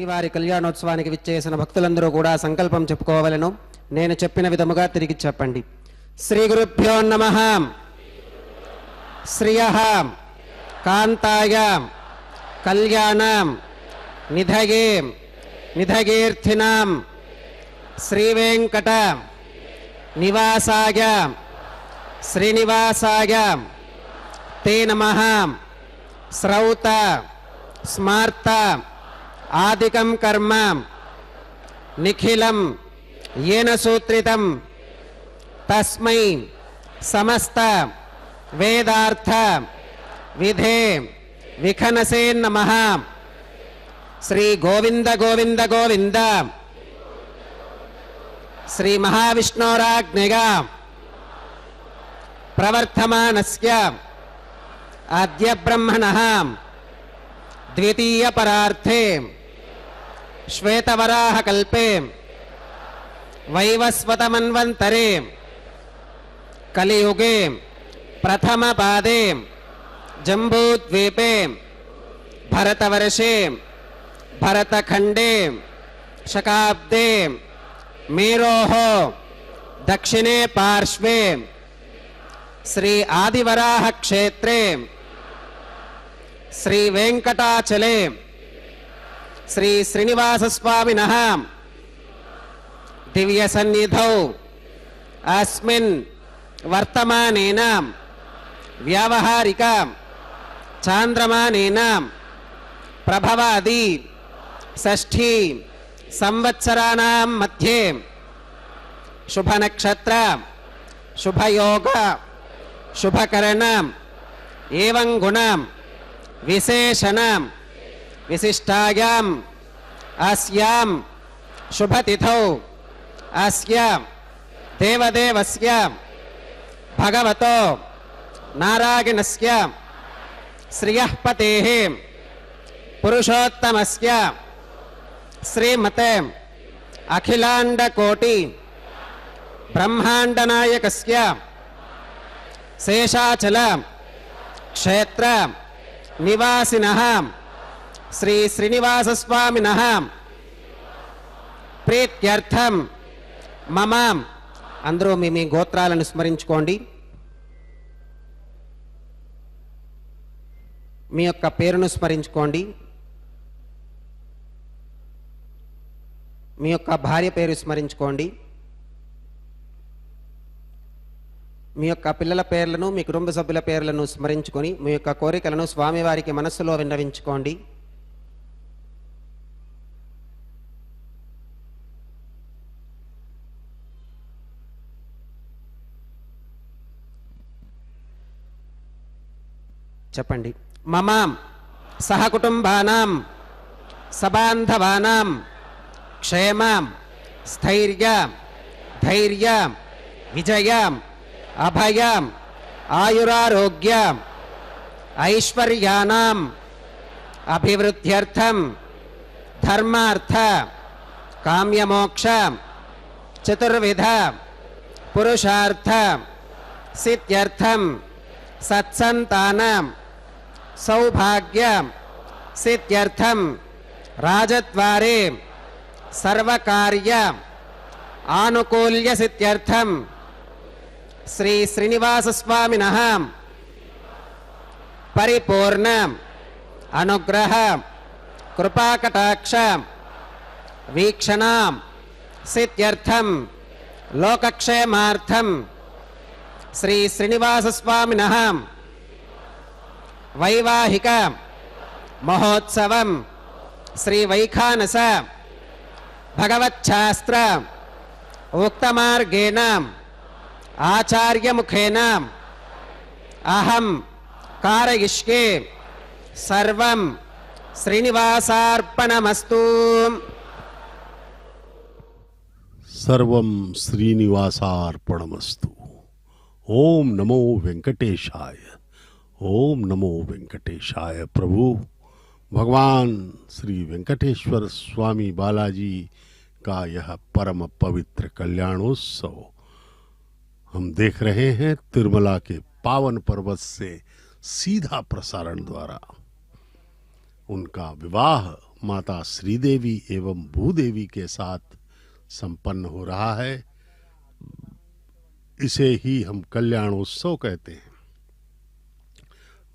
శ్రీవారి కళ్యాణోత్సవానికి విచ్చేసిన భక్తులందరూ కూడా సంకల్పం చెప్పుకోవాలను. నేను చెప్పిన విధముగా తిరిగి చెప్పండి. శ్రీ గురుభ్యో నమః. శ్రియః కాంతాయ కళ్యాణం నిధయే నిధయేర్థినాం శ్రీవేంకట నివాసాయ శ్రీనివాసాయ తే నమః. శ్రౌత స్మార్త ఆదికం కర్మ నిఖిలం येन सूत्रितं तस्मै समस्त वेदार्थ विधे विखनसे नमः. श्री गोविंद गोविंद गोविंद श्री महाविष्णोराज्ञया प्रवर्तमानस्य अद्य ब्रह्मणः द्वितीय परार्थे श्वेतवराह कल्पे वैवस्वतमन्वन्तरे कलियुगे प्रथम पादे जम्बूद्वीपे भरतवर्षे भरतखंडे शकाब्दे मेरोः दक्षिणे पार्श्वे श्री आदिवराह क्षेत्रे श्री वेंकटाचले श्री श्रीनिवास स्वामिनः दिव्य सन्निधौ अस्मिन् वर्तमानेन व्यावहारिक चांद्रमानेन प्रभवादि षष्ठी संवत्सराणां मध्ये शुभ नक्षत्र शुभ योग शुभ करण एवं गुण विशेषण विशिष्टायां अस्यां शुभ तिथौ अस्य देवदेवस्य भगवतो नारायणस्य श्रियः पतेः पुरुषोत्तमस्य श्रीमते अखिलांडकोटि ब्रह्मांडनायकस्य शेषाचल क्षेत्र निवासिनः श्री श्रीनिवास स्वामिनः प्रीत्यर्थम मम अंदरू మీ గోత్రాలను స్మరించుకోండి. మీ యొక్క పేరును స్మరించుకోండి. మీ యొక్క భార్య పేరు స్మరించుకోండి. మీ యొక్క పిల్లల పేర్లను మీ కుటుంబ సభ్యుల పేర్లను స్మరించుకొని మీ యొక్క కోరికలను స్వామివారికి మనస్సులో విన్నవించుకోండి. చెప్పండి. మమ సహకుటుంబానాం సబాంధవానాం క్షేమ స్థైర్య ధైర్య విజయ అభయ ఆయురారోగ్య ఐశ్వర్యానాం అభివృద్ధ్యర్థం ధర్మార్థ కామ్యమోక్ష చతుర్విధ పురుషార్థ సిద్ధ్యర్థం सत्संतानां सौभाग्य सिद्ध्यर्थम राजद्वारे सर्वकार्य आनुकूल्य सिद्ध्यर्थम श्री श्रीनिवास स्वामिनः परिपूर्ण अनुग्रह कृपाकटाक्ष वीक्षणा सिद्ध्यर्थम लोकक्षेमार्थम श्री श्रीनिवास स्वामिनः वैवाहिक महोत्सवं श्री वैखानस भगवच्छास्त्र उक्तमार्गेण आचार्य मुखेन अहं कारयिष्ये सर्वं श्रीनिवासार्पणमस्तु. सर्वं श्रीनिवासार्पणमस्तु. ओम नमो वेंकटेशाय. ओम नमो वेंकटेशाय. प्रभु भगवान श्री वेंकटेश्वर स्वामी बालाजी का यह परम पवित्र कल्याणोत्सव हम देख रहे हैं तिरुमला के पावन पर्वत से सीधा प्रसारण द्वारा. उनका विवाह माता श्रीदेवी एवं भूदेवी के साथ संपन्न हो रहा है। इसे ही हम कल्याणोत्सव कहते हैं।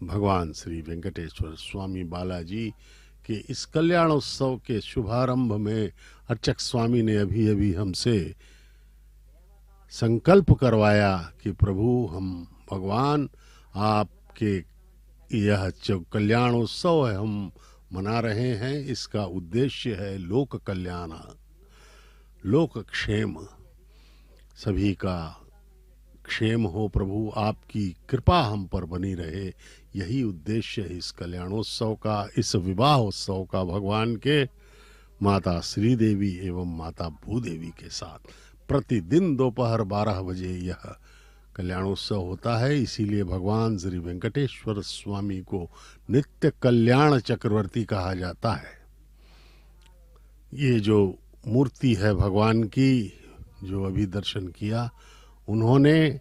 भगवान श्री वेंकटेश्वर स्वामी बालाजी के इस कल्याणोत्सव के शुभारंभ में अर्चक स्वामी ने अभी अभी हमसे संकल्प करवाया कि प्रभु हम भगवान आपके यह जो कल्याणोत्सव है हम मना रहे हैं, इसका उद्देश्य है लोक कल्याण, लोक क्षेम, सभी का क्षेम हो। प्रभु आपकी कृपा हम पर बनी रहे, यही उद्देश्य है इस कल्याणोत्सव का, इस विवाहोत्सव का भगवान के माता श्रीदेवी एवं माता भूदेवी के साथ। प्रतिदिन दोपहर 12 बजे यह कल्याणोत्सव होता है। इसीलिए भगवान श्री वेंकटेश्वर स्वामी को नित्य कल्याण चक्रवर्ती कहा जाता है। ये जो मूर्ति है भगवान की, जो अभी दर्शन किया, उन्होंने,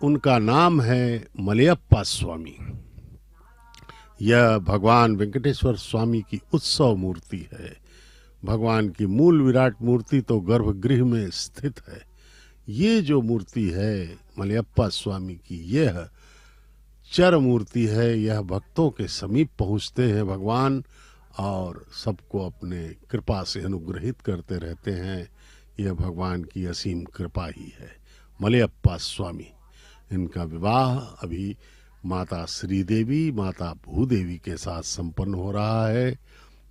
उनका नाम है मलयप्पा स्वामी। यह भगवान वेंकटेश्वर स्वामी की उत्सव मूर्ति है। भगवान की मूल विराट मूर्ति तो गर्भगृह में स्थित है। ये जो मूर्ति है मलयप्पा स्वामी की, यह चर मूर्ति है। यह भक्तों के समीप पहुँचते हैं भगवान और सबको अपने कृपा से अनुग्रहित करते रहते हैं। यह भगवान की असीम कृपा ही है। मलयप्पा स्वामी, इनका विवाह अभी माता श्रीदेवी माता भूदेवी के साथ संपन्न हो रहा है।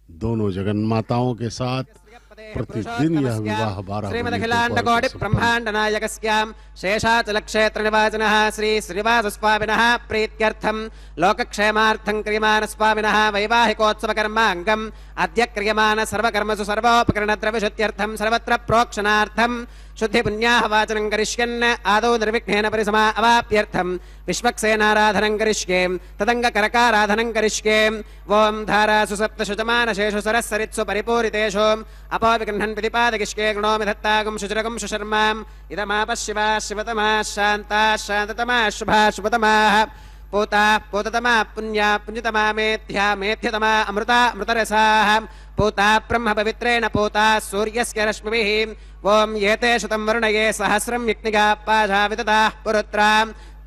दोनों जगन माताओं के साथ प्रतिदिन यह विवाह 12 श्रीमदखिलांडकोटि ब्रह्मांड नायकस्याम शेषाचल क्षेत्र निवासिनः श्री श्रीनिवास स्वामिनः प्रीत्यर्थं लोकक्षेमार्थं क्रियमाण स्वामिनः वैवाहिकोत्सव कर्मांगम अद्य क्रियमाण सर्वकर्मसु सर्वोपकरण द्रव्यशुद्ध्यर्थं सर्वत्र प्रोक्षणार्थं शुद्धि पुण्याः वाचनं करिष्यन् आदौ निर्विघ्नेन परिसमा अवाप्यर्थं विश्वक्सेनाराधनं करिष्ये तदङ्गकरकाराधनं करिष्ये। ओं धारासु सप्तशतमानशेषु सरस्सरित्सु परिपूरितेषु अपोविगृह्णन् विधिपादकिष्ये गृणोमि धत्तागं शुचिरगं सुशर्माम् इदमापः शिवाः शिवतमाः शान्ताः शान्ततमाः शुभाः शुभतमाः पूता पूततमा पुण्या पुण्यतमा मेध्या मेध्यतमा अमृता अमृतरसाः पूता ब्रह्म पवित्रेण पूता सूर्यस्य रश्मिभिः। ओं एते शतं वर्णये सहस्रं यज्ञिका पाशा विदधाः पुरुत्रा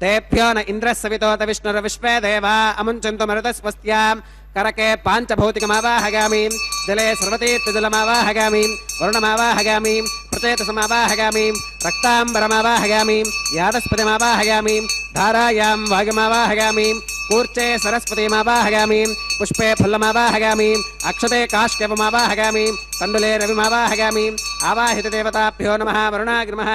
तेभ्यो न इन्द्रः सवितोत विष्णुर्विश्वे देवा अमुञ्चन्तु मरुतस्वस्त्यां करके पाञ्चभौतिकमावाहगामि जले सर्वतीर्थजलमावाहगामि वरुणमावाहगामि प्रचेतसमावाहगामि रक्ताम्बरमावाहगामि यादस्पतिमावाहगामि धारायां वायुमावाहगामि कूर्चे सरस्वतीमावाहगामि पुष्पे फुल्लमावाहगामि अक्षते काष्ठ्यवमावाहगामि तण्डुले रविमावाहगामि आवाहितदेवताभ्यो नमः। वरुणाग्निमः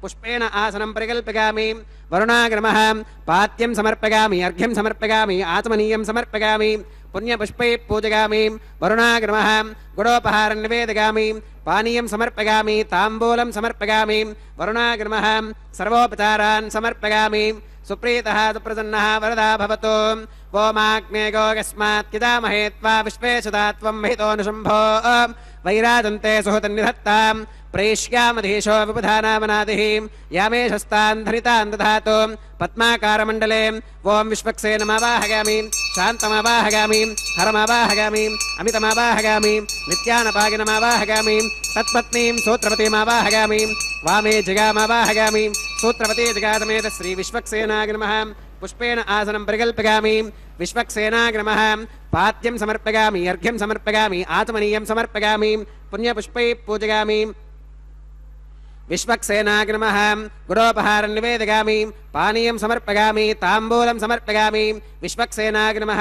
पुष्पेण आसनं परिकल्पयामि। वरुणाग्निमः पाद्यं समर्पयामि अर्घ्यं समर्पयामि आचमनीयं समर्पयामि पुण्यपुष्पैः पूजयामि। वरुणाग्निमः गुडोपहारं निवेदयामि पानीयं समर्पयामि ताम्बूलं समर्पयामि। वरुणाग्निमः सर्वोपचारान् समर्पयामि। सुप्रीतः सुप्रसन्नः वरदा भवतु। ओमाग्नेयो यस्मात् किदामहे त्वा विश्वेशदा त्वं महितोऽनुशम्भो वैराजन्ते सुहृतन्निधत्तां प्रेष्यामधीशो विबुधानामनादिः यामेशस्तान् धनितान् दधातु पद्माकारमण्डले। ओं विश्वक्सेनमावाहगामि शान्तमावाहगामि हरमावाहगामि अमितमावाहगामि नित्यानपागिनमावाहगामि तत्पत्नीं सूत्रवतीमावाहगामि वामे जगामावाहगामि सूत्रवती जगासमेत श्री विश्वक्सेनाग्निमः पुष्पेण आसनं परिकल्पयामि। विश्वक्सेनाग्निमः पाद्यं समर्पयामि अर्घ्यं समर्पयामि आचमनीयं समर्पयामि पुण्यपुष्पैः पूजयामि। विश्वक्सेनाग्निमः गुडोपहारं निवेदयामि पानीयं समर्पयामि ताम्बूलं समर्पयामि। विश्वक्सेनाग्निमः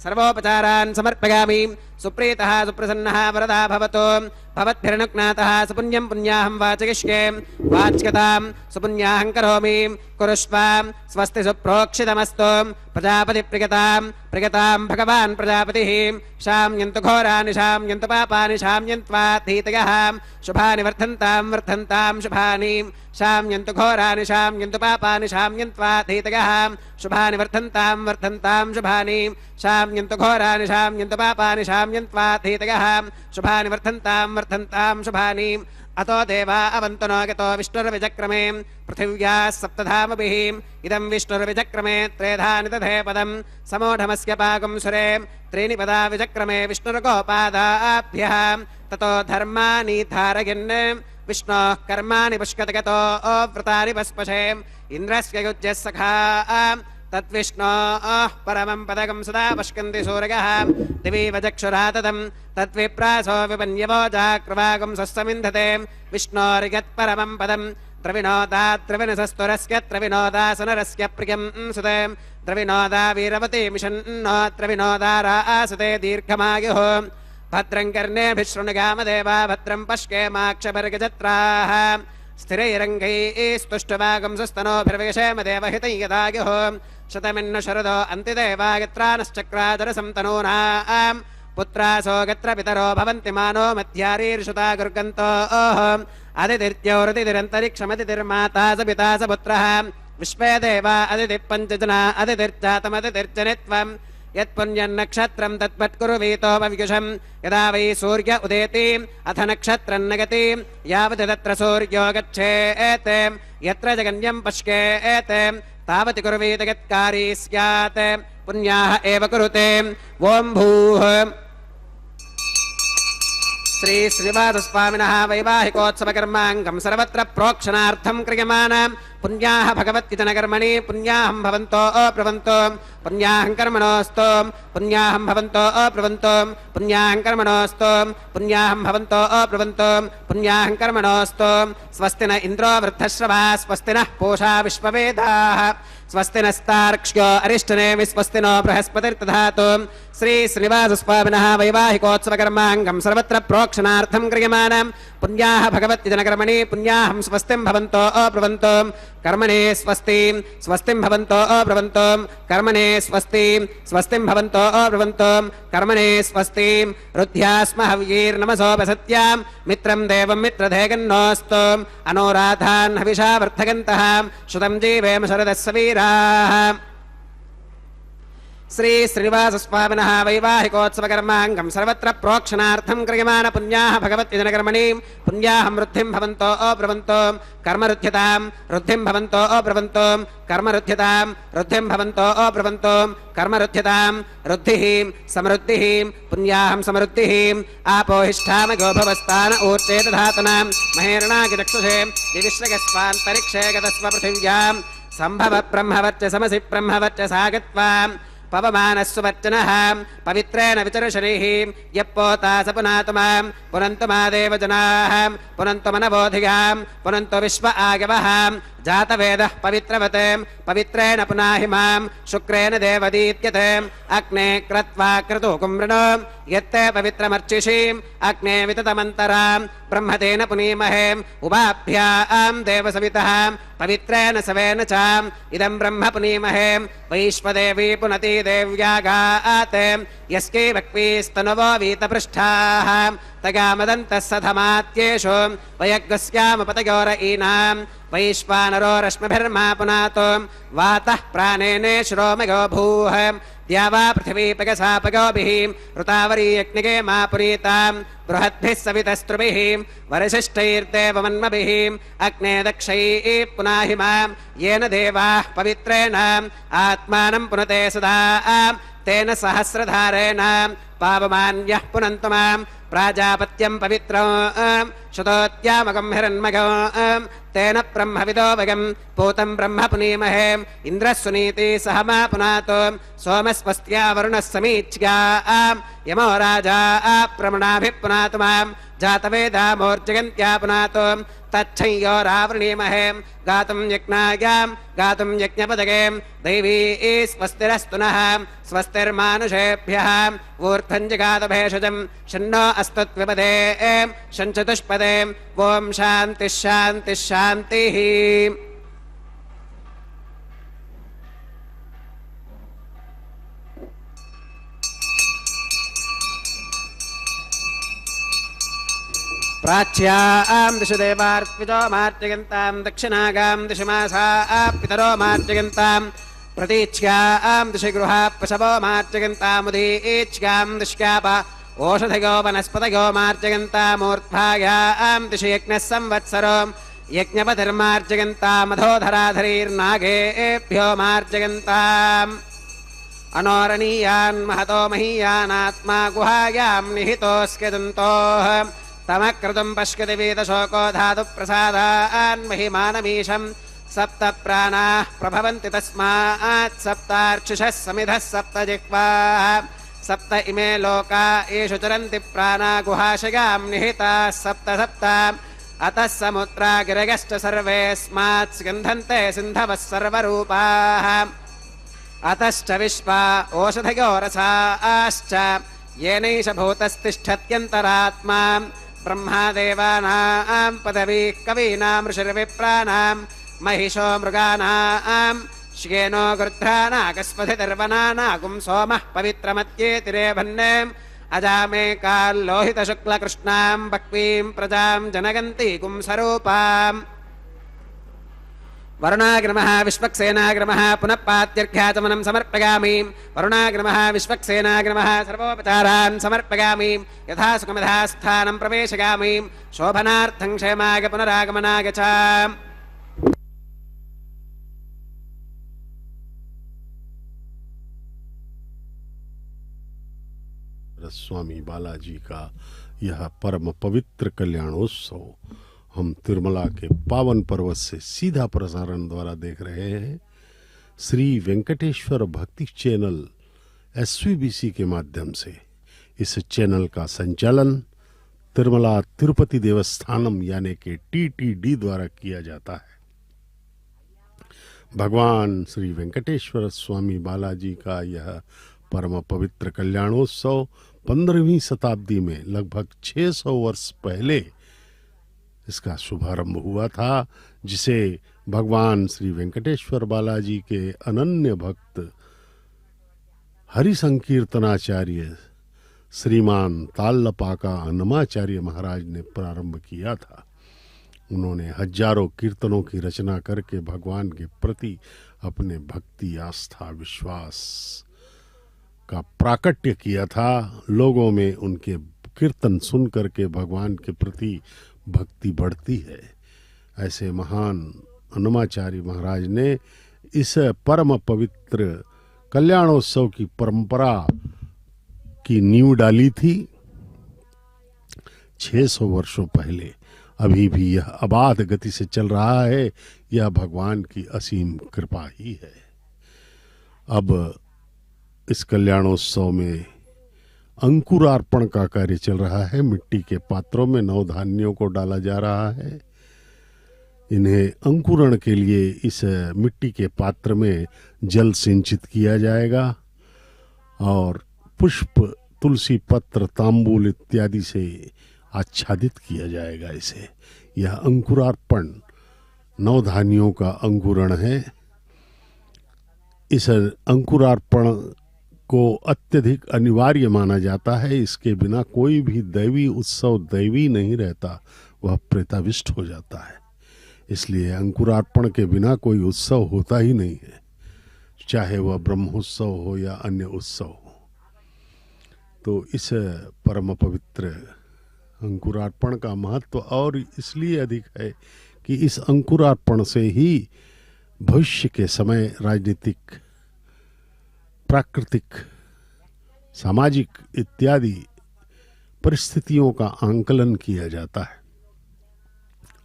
सर्वोपचारान् समर्पयामि। सुप्रीतः सुप्रसन्नः वरदा भवतु। भवद्भिरनुज्ञातः सुपुण्यं पुण्याहं वाचयिष्ये वाच्यतां सुपुण्याहं करोमि कुरुष्व। स्वस्ति सुप्रोक्षितमस्तु प्रजापतिप्रियतां प्रियतां भगवान् प्रजापतिः। शाम्यन्तु घोराणि शाम्यन्तु पापानि शाम्यन्त्वा धीतयः शुभानि वर्धन्तां वर्धन्तां शुभानि शाम्यन्तु घोराणि शाम्यन्तु पापानि शाम्यन्त्वा धीतयः शुभानि वर्धन्तां वर्धन्तां शुभानि शाम्यन्तु घोराणि शाम्यन्तु पापानि शाम्यन्त्वा धीतयः शुभानि वर्धन्तां वर्धन्तां शुभानि अतो देवा अवन्तनो गतो विष्णुर्विचक्रमे पृथिव्याः सप्तधामभिः इदं विष्णुर्विचक्रमे त्रेधानि दधे पदं समूढमस्य पाकं सुरे त्रीणि पदा विचक्रमे विष्णुर्गोपादाभ्यः ततो धर्माणि धारयन् विष्णोः कर्माणि पुष्कतगतो व्रतानि पस्पशे इन्द्रस्य युज्यः सखा तद्विष्णोः परमं पदकं सदा पश्यन्ति सूरयः दिवि वचक्षुरा तदं तद्विप्रासो विपन्यवो जाक्रवागं स्वस्समिन्धते विष्णोर्यत्परमं पदं द्रविणोदाद्रविणसस्तुरस्य द्रविणोदासनरस्य प्रियं सुते द्रविणोदा वीरवती मिषन्नो द्रविणोदारा आसते दीर्घमायुः भद्रं कर्णेभिः शृणुगामदेवा भद्रं पश्येमाक्षपर्गजत्राः स्थिरैरङ्गैः स्तुष्टवागं सुस्तनोभिर्विषेम देवहितं यदायुः शतमिन्न शरदो अन्तिदेवायत्रानश्चक्राजरसं तनूनां पुत्रासो गत्र पितरो भवन्ति मानो मध्यारीर्षुता गुर्गन्तोः अदितिर्द्यौरदितिरन्तरिक्षमदितिर्माता स पिता स पुत्रः विश्वे देवा अदितिः पञ्चजना अदितिर्जातमदितिर्जनित्वम् यत्पुण्यन्नक्षत्रं तत्पत्कुरुवीतोपवियुषं यदा वै सूर्य उदेति अथ नक्षत्रं नगति यावत् तत्र सूर्यो गच्छेत् यत्र जगन्यं पश्येत् तावत् कुर्वीत यत्कारी स्यात् पुण्याः एव कुरुते ॐ भूः श्री श्रीनिवासस्वामिनः वैवाहिकोत्सवकर्माङ्गं सर्वत्र प्रोक्षणार्थं क्रियमाणां पुण्याः भगवद्गीतनकर्मणि पुण्याहं भवन्तो अप्रवन्तो पुण्याहं कर्मणोऽस्तु पुण्याहं भवन्तो अप्रवन्तो पुण्याहं कर्मणोऽस्तु पुण्याहं भवन्तो अप्रवन्तो पुण्याहं कर्मणोऽस्तु स्वस्ति न इन्द्रो वृद्धश्रवाः स्वस्ति नः पूषा विश्ववेदाः स्वस्ति नस्तार्क्ष्यो अरिष्टनेमि स्वस्ति नो बृहस्पतिर्दधातु श्री श्रीनिवासस्वामिनः वैवाहिकोत्सवकर्माङ्गं सर्वत्र प्रोक्षणार्थं क्रियमाणां पुण्याः भगवद्गीतनकर्मणि पुण्याहं स्वस्तिं भवन्तो अप्रवन्तो कर्मणे स्वस्ति स्वस्तिं भवन्तो अप्रवन्तो कर्मणे स्वस्ति स्वस्तिं भवन्तो अप्रवन्तो कर्मणे स्वस्ति रुद्ध्यास्म हव्यैर्नमसोपसत्यां मित्रं देवं मित्रधेगन्नोऽस्तु अनोराधान् हविषा वर्धगन्तः श्रुतं जीवेम शरदस्य वीराः श्री श्रीनिवासस्वामिनः वैवाहिकोत्सवकर्माङ्गं सर्वत्र प्रोक्षणार्थं क्रियमाण पुण्याः भगवद्गीतनकर्मणि पुण्याहं वृद्धिं भवन्तो अब्रवन्तो कर्मरुध्यतां वृद्धिं भवन्तो अब्रवन्तो कर्मरुध्यतां वृद्धिं भवन्तो अब्रवन्तो कर्मरुध्यतां वृद्धिः समृद्धिः पुण्याहं समृद्धिः आपोहिष्ठामगो भवस्तान ऊर्ते दधातनां महेरणागिचक्षुषे दिविश्रगस्वान्तरिक्षे गतस्व पृथिव्यां सम्भव ब्रह्मवर्चसमसि ब्रह्मवर्चसागत्वाम् पवमानस्वच्चनः पवित्रेण विचर्षणैः यप्पोता स पुनातु मां पुनन्तु मा देवजनाः पुनन्तु मनबोधिगां पुनन्तु विश्व आगवः जातवेदः पवित्रवते पवित्रेण पुनाहि मां शुक्रेण देवदीत्यते अग्ने क्रत्वा क्रतुकं वृणो यत्ते पवित्रमर्चिषीम् अग्ने विततमन्तरां ब्रह्मतेन पुनीमहे उभाभ्यां देवसवितः पवित्रेण सवेन च इदं ब्रह्म पुनीमहे वैश्वदेवी पुनति देव्यागाते यस्कै वक्वीस्तनुवो वीतपृष्ठाः तगामदन्तः सधमात्येषु वयग्स्यामपतयोर ईनां वैश्वानरो रश्मिभिर्मा पुनातो वातः प्राणेने श्रोमगो भूः द्यावा पृथिवी पगसापगोभिः ऋतावरी यज्ञगे मा पुरीतां बृहद्भिः सवितस्त्रुभिः वरिशिष्टैर्देवमन्मभिः अग्ने दक्षैः पुनाहि मां येन देवाः पवित्रेण आत्मानं पुनते सदा तेन सहस्रधारेण पावमान्यः पुनन्तु मां प्राजापत्यं पवित्रं शतोत्यामकं हिरण्मघं तेन ब्रह्मविदो वयं पूतं ब्रह्म पुनीमहे इन्द्रः सुनीति सह मा पुनातो सोमस्वस्त्या वरुणः समीच्या यमो राजा प्रमणाभिः पुनातु मां जातवेदा मोर्जयन्त्या पुनातो तच्छंयोरावृणीमहे गातुं यज्ञायां गातुं यज्ञपदगे दैवी स्वस्तिरस्तु नः स्वस्तिर्मानुषेभ्यः ऊर्ध्वं जगातभेषजं शन्नो अस्तु त्विपदे शञ्चतुष्पदे ॐ शान्तिः शान्तिः शान्तिः प्राच्यां दिशु देवार्पितो मार्जयन्तां दक्षिणागां दिशु मासाः पितरो मार्जयन्तां प्रतीच्यां दिशि गृहाः पशवो मार्जयन्तामुदीच्यां दिश्याप ओषधयो वनस्पतयो मार्जयन्तामूर्ध्वायां दिशि यज्ञः संवत्सरो यज्ञपतिर्मार्जयन्तामधोधराधरीर्नागेभ्यो मार्जयन्ताम् अनोरणीयान् महतो महीयानात्मा गुहायां निहितोऽस्यदन्तोः तमक्रतुम् पश्यति वीतशोको धातुप्रसादान् महिमानमीशम् सप्त प्राणाः प्रभवन्ति तस्मात् सप्तार्चिषः समिधः सप्त जिह्वाः सप्त इमे लोका येषु चरन्ति प्राणा गुहाशयां निहिताः सप्त सप्त अतः समुद्रा गिरयश्च सर्वेऽस्मात् स्यन्धन्ते सिन्धवः सर्वरूपाः अतश्च विश्वा ओषधयो रसाश्च येनैष भूतस्तिष्ठत्यन्तरात्मा ब्रह्मादेवानां पदवीः कवीनां ऋषिर्विप्राणां महिषो मृगाणां श्येनो गृध्रानागस्पतिर्वनानागुं सोमः पवित्रमत्येतिरेभन्ने अजामेकाल्लोहितशुक्लकृष्णां बह्वीं प्रजां जनगन्तीकुं स्वरूपाम् वरुणाग्रमः विश्वक्सेनाग्रमः पुनः पात्यर्घ्याचमनं समर्पयामि वरुणाग्रमः विश्वक्सेनाग्रमः सर्वोपचारान् समर्पयामि यथा सुखमिधा स्थानं प्रवेशयामि शोभनार्थं क्षेमाय पुनरागमनाय च स्वामी बालाजी का यह परम पवित्र कल्याणोत्सव हम तिरुमला के पावन पर्वत से सीधा प्रसारण द्वारा देख रहे हैं। श्री वेंकटेश्वर भक्ति चैनल SVBC के माध्यम से इस चैनल का संचालन तिरुमला तिरुपति देवस्थानम यानी कि TTD द्वारा किया जाता है। भगवान श्री वेंकटेश्वर स्वामी बालाजी का यह परम पवित्र कल्याणोत्सव 15वीं शताब्दी में लगभग 600 वर्ष पहले इसका शुभारंभ हुआ था, जिसे भगवान श्री वेंकटेश्वर बालाजी के अनन्य भक्त हरि संकीर्तनाचार्य श्रीमान ताल्लपाका अन्नमाचार्य महाराज ने प्रारंभ किया था। उन्होंने हजारों कीर्तनों की रचना करके भगवान के प्रति अपने भक्ति आस्था विश्वास का प्राकट्य किया था। लोगों में उनके कीर्तन सुन करके भगवान के प्रति भक्ति बढ़ती है। ऐसे महान अन्नमाचार्य महाराज ने इस परम पवित्र कल्याणोत्सव की परंपरा की नींव डाली थी 600 वर्षों पहले। अभी भी यह अबाध गति से चल रहा है। यह भगवान की असीम कृपा ही है। अब इस कल्याणोत्सव में अंकुरार्पण का कार्य चल रहा है। मिट्टी के पात्रों में नवधान्यों को डाला जा रहा है। इन्हें अंकुरण के लिए इस मिट्टी के पात्र में जल सिंचित किया जाएगा और पुष्प तुलसी पत्र तांबूल इत्यादि से आच्छादित किया जाएगा। इसे यह अंकुरार्पण नवधान्यों का अंकुरण है। इस अंकुरार्पण को अत्यधिक अनिवार्य माना जाता है। इसके बिना कोई भी दैवी उत्सव दैवी नहीं रहता, वह प्रेताविष्ट हो जाता है। इसलिए अंकुरार्पण के बिना कोई उत्सव होता ही नहीं है, चाहे वह ब्रह्मोत्सव हो या अन्य उत्सव हो। तो इस परम पवित्र अंकुरार्पण का महत्व और इसलिए अधिक है कि इस अंकुरार्पण से ही भविष्य के समय राजनीतिक, प्राकृतिक, सामाजिक इत्यादि परिस्थितियों का आंकलन किया जाता है।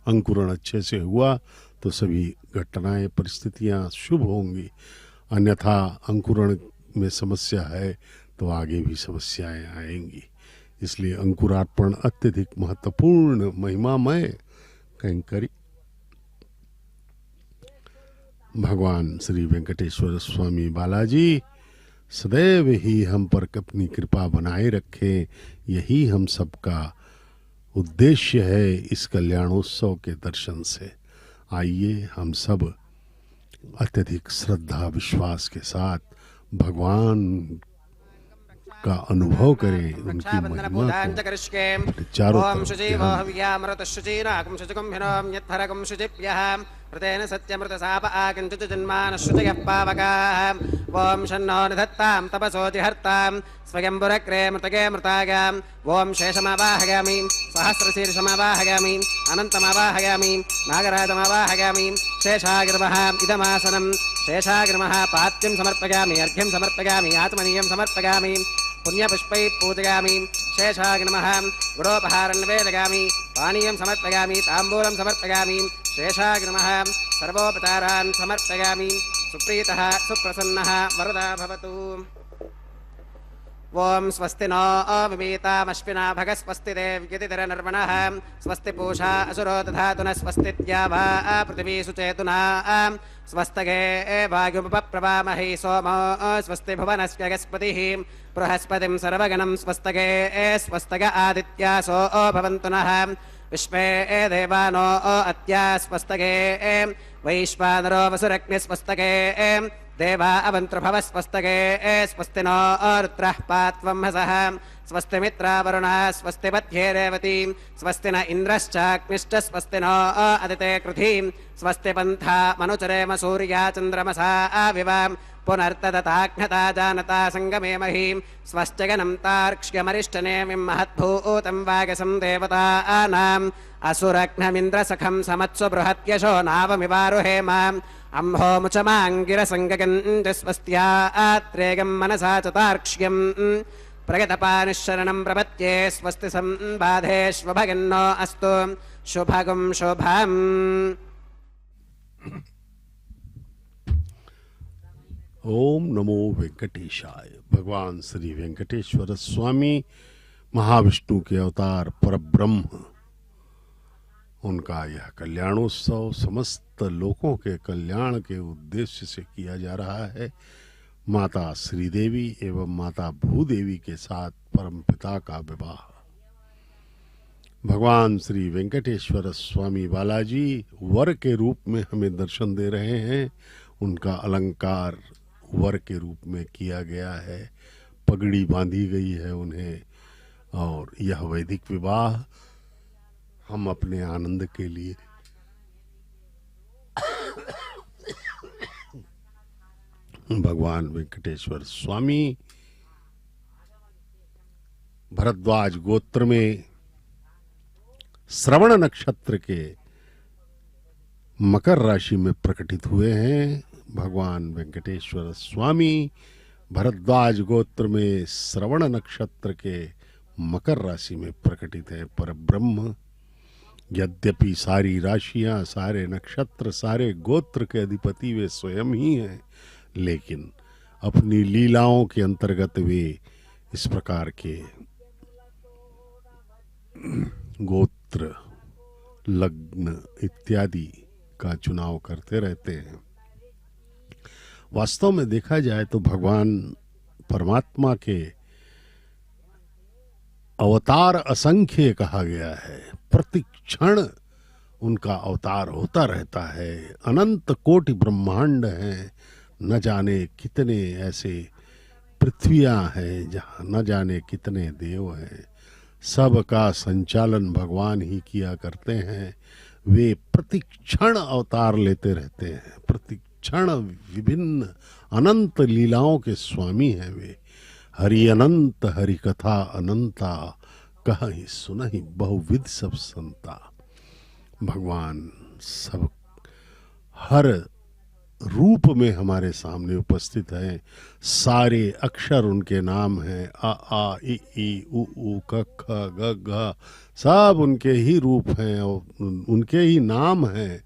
अंकुरण अच्छे से हुआ तो सभी घटनाएं परिस्थितियां शुभ होंगी, अन्यथा अंकुरण में समस्या है तो आगे भी समस्याएं आएंगी। इसलिए अंकुरार्पण अत्यधिक महत्वपूर्ण महिमामय कैंकर्य भगवान श्री वेंकटेश्वर स्वामी बालाजी सदैव ही हम पर अपनी कृपा बनाए रखें, यही हम सबका उद्देश्य है इस कल्याणोत्सव के दर्शन से। आइए हम सब अत्यधिक श्रद्धा विश्वास के साथ भगवान का अनुभव करें, उनकी रक्षाबंधन महिमा पूजां च को करिष्ये। चारों ओम तरफ शुचिवो ध्यान हव्यामृतः शुचीनाकं शुचिकुम्भिनों यत्फरकं शुचिभ्यः प्रतेन सत्यमृतसाप आकिञ्चित् जन्मानः शुचयः पावकाः। ओम शन्नो निधत्तां तपसो जिहर्तां स्वयंबुरक्रे मृतके मृताय। ओम शेषमावाहयामि सहस्रशीर्षमावाहयामि अनन्तमावाहयामि नागराजमावाहयामि। शेषागिर्मः इदमासनं शेषागिर्मः पात्यं समर्पयामि अर्घ्यं समर्पयामि आचमनीयं समर्पयामि पुण्यपुष्पैः पूजयामि। शेषागिर्मः गुडोपहारं निवेदयामि पानीयं समर्पयामि ताम्बूलं समर्पयामि। शेषागिर्मः सर्वोपचारान् समर्पयामि। सुप्रीतः सुप्रसन्नः वरदा भवतु। ओम स्वस्ति नो विमीतामश्विना भगस्वस्ति देव्यतिरनर्मणः स्वस्ति पूषा असुरो दधातु न स्वस्ति द्यावा पृथिवी सुचेतुना स्वस्तगे वायुमुपप्रवामहि सोमो स्वस्ति भुवनस्य गस्पतिः बृहस्पतिं सर्वगणं स्वस्तगे स्वस्तग आदित्यासो भवन्तु नः विश्वे देवानो अत्या स्वस्तगे वैश्वानरो वसुरग्निस्वस्तगे देवा अवन्त्रभवस्वस्तगे स्वस्ति नो रुद्रः पात्वं हसः स्वस्ति मित्रावरुणः स्वस्ति पत्ये रेवती स्वस्ति न इन्द्रश्चाग्निश्च स्वस्ति नो अदिते कृधिं स्वस्ति पन्था मनुचरेम सूर्या चन्द्रमसा विवां पुनर्तदताघ्नता जानता सङ्गमे महीं स्वस्त्यगनं तार्क्ष्यमरिष्टनेमिं महद्भूतं वागसं देवतानाम् असुरघ्नमिन्द्रसखं समत्सु बृहत्यशो नावमिवारुहेम अम्भोमुचमाङ्गिरसङ्गगन्धस्वस्त्या आत्रेयं मनसा च तार्क्ष्यं प्रगतपानिशरणं प्रपत्ये स्वस्ति सम्बाधेष्वभगन्नो अस्तु शुभगं शुभम्। ओम नमो वेंकटेशाय। भगवान श्री वेंकटेश्वर स्वामी महाविष्णु के अवतार परब्रह्म, उनका यह कल्याणोत्सव समस्त लोगों के कल्याण के उद्देश्य से किया जा रहा है। माता श्रीदेवी एवं माता भूदेवी के साथ परमपिता का विवाह। भगवान श्री वेंकटेश्वर स्वामी बालाजी वर के रूप में हमें दर्शन दे रहे हैं। उनका अलंकार वर के रूप में किया गया है, पगड़ी बांधी गई है उन्हें, और यह वैदिक विवाह हम अपने आनंद के लिए भगवान वेंकटेश्वर स्वामी भरद्वाज गोत्र में श्रवण नक्षत्र के मकर राशि में प्रकटित हुए हैं। भगवान वेंकटेश्वर स्वामी भरद्वाज गोत्र में श्रवण नक्षत्र के मकर राशि में प्रकटित है। पर ब्रह्म यद्यपि सारी राशियां, सारे नक्षत्र, सारे गोत्र के अधिपति वे स्वयं ही हैं, लेकिन अपनी लीलाओं के अंतर्गत वे इस प्रकार के गोत्र, लग्न इत्यादि का चुनाव करते रहते हैं। वास्तव में देखा जाए तो भगवान परमात्मा के अवतार असंख्य कहा गया है। प्रतिक्षण उनका अवतार होता रहता है। अनंत कोटि ब्रह्मांड हैं, न जाने कितने ऐसे पृथ्वियां हैं जहाँ न जाने कितने देव हैं। सब का संचालन भगवान ही किया करते हैं। वे प्रतिक्षण अवतार लेते रहते हैं, प्रतिक्षण विभिन्न अनंत लीलाओं के स्वामी हैं वे। हरि अनंत हरि कथा अनंता, कहीं सुनहि बहुविध सब संता। भगवान सब हर रूप में हमारे सामने उपस्थित हैं। सारे अक्षर उनके नाम हैं। अ आ इ ई उ ऊ क ख ग घ सब उनके ही रूप हैं और उनके ही नाम हैं,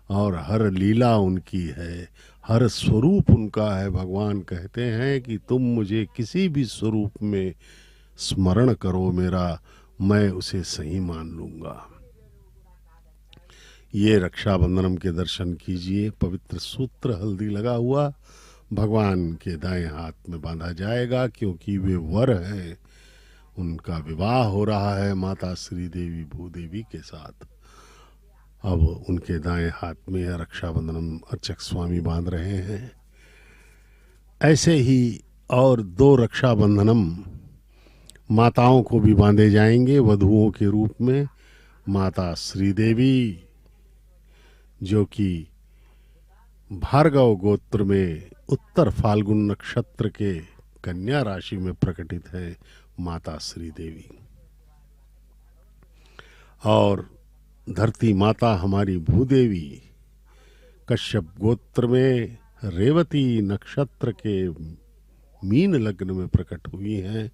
और हर लीला उनकी है, हर स्वरूप उनका है। भगवान कहते हैं कि तुम मुझे किसी भी स्वरूप में स्मरण करो मेरा, मैं उसे सही मान लूंगा। ये रक्षाबंधनम के दर्शन कीजिए। पवित्र सूत्र हल्दी लगा हुआ भगवान के दाएं हाथ में बांधा जाएगा, क्योंकि वे वर हैं। उनका विवाह हो रहा है माता श्री देवी भूदेवी के साथ। अब उनके दाएं हाथ में यह रक्षाबंधनम अर्चक स्वामी बांध रहे हैं। ऐसे ही और 2 रक्षाबंधनम माताओं को भी बांधे जाएंगे वधुओं के रूप में। माता श्रीदेवी जो कि भार्गव गोत्र में उत्तर फाल्गुन नक्षत्र के कन्या राशि में प्रकटित है, माता श्रीदेवी। और धरती माता हमारी भूदेवी कश्यप गोत्र में रेवती नक्षत्र के मीन लग्न में प्रकट हुई हैं।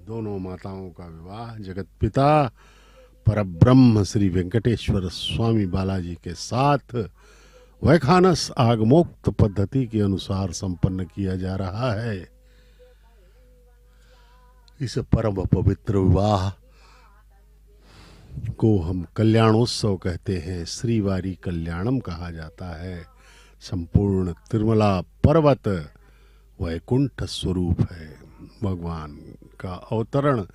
दोनों माताओं का विवाह जगत पिता परब्रह्म श्री वेंकटेश्वर स्वामी बालाजी के साथ वैखानस आगमोक्त पद्धति के अनुसार संपन्न किया जा रहा है। इस परम पवित्र विवाह को हम कल्याणोत्सव कहते हैं, श्रीवारी कल्याणम कहा जाता है। संपूर्ण तिरुमला पर्वत वैकुंठ स्वरूप है। भगवान का अवतरण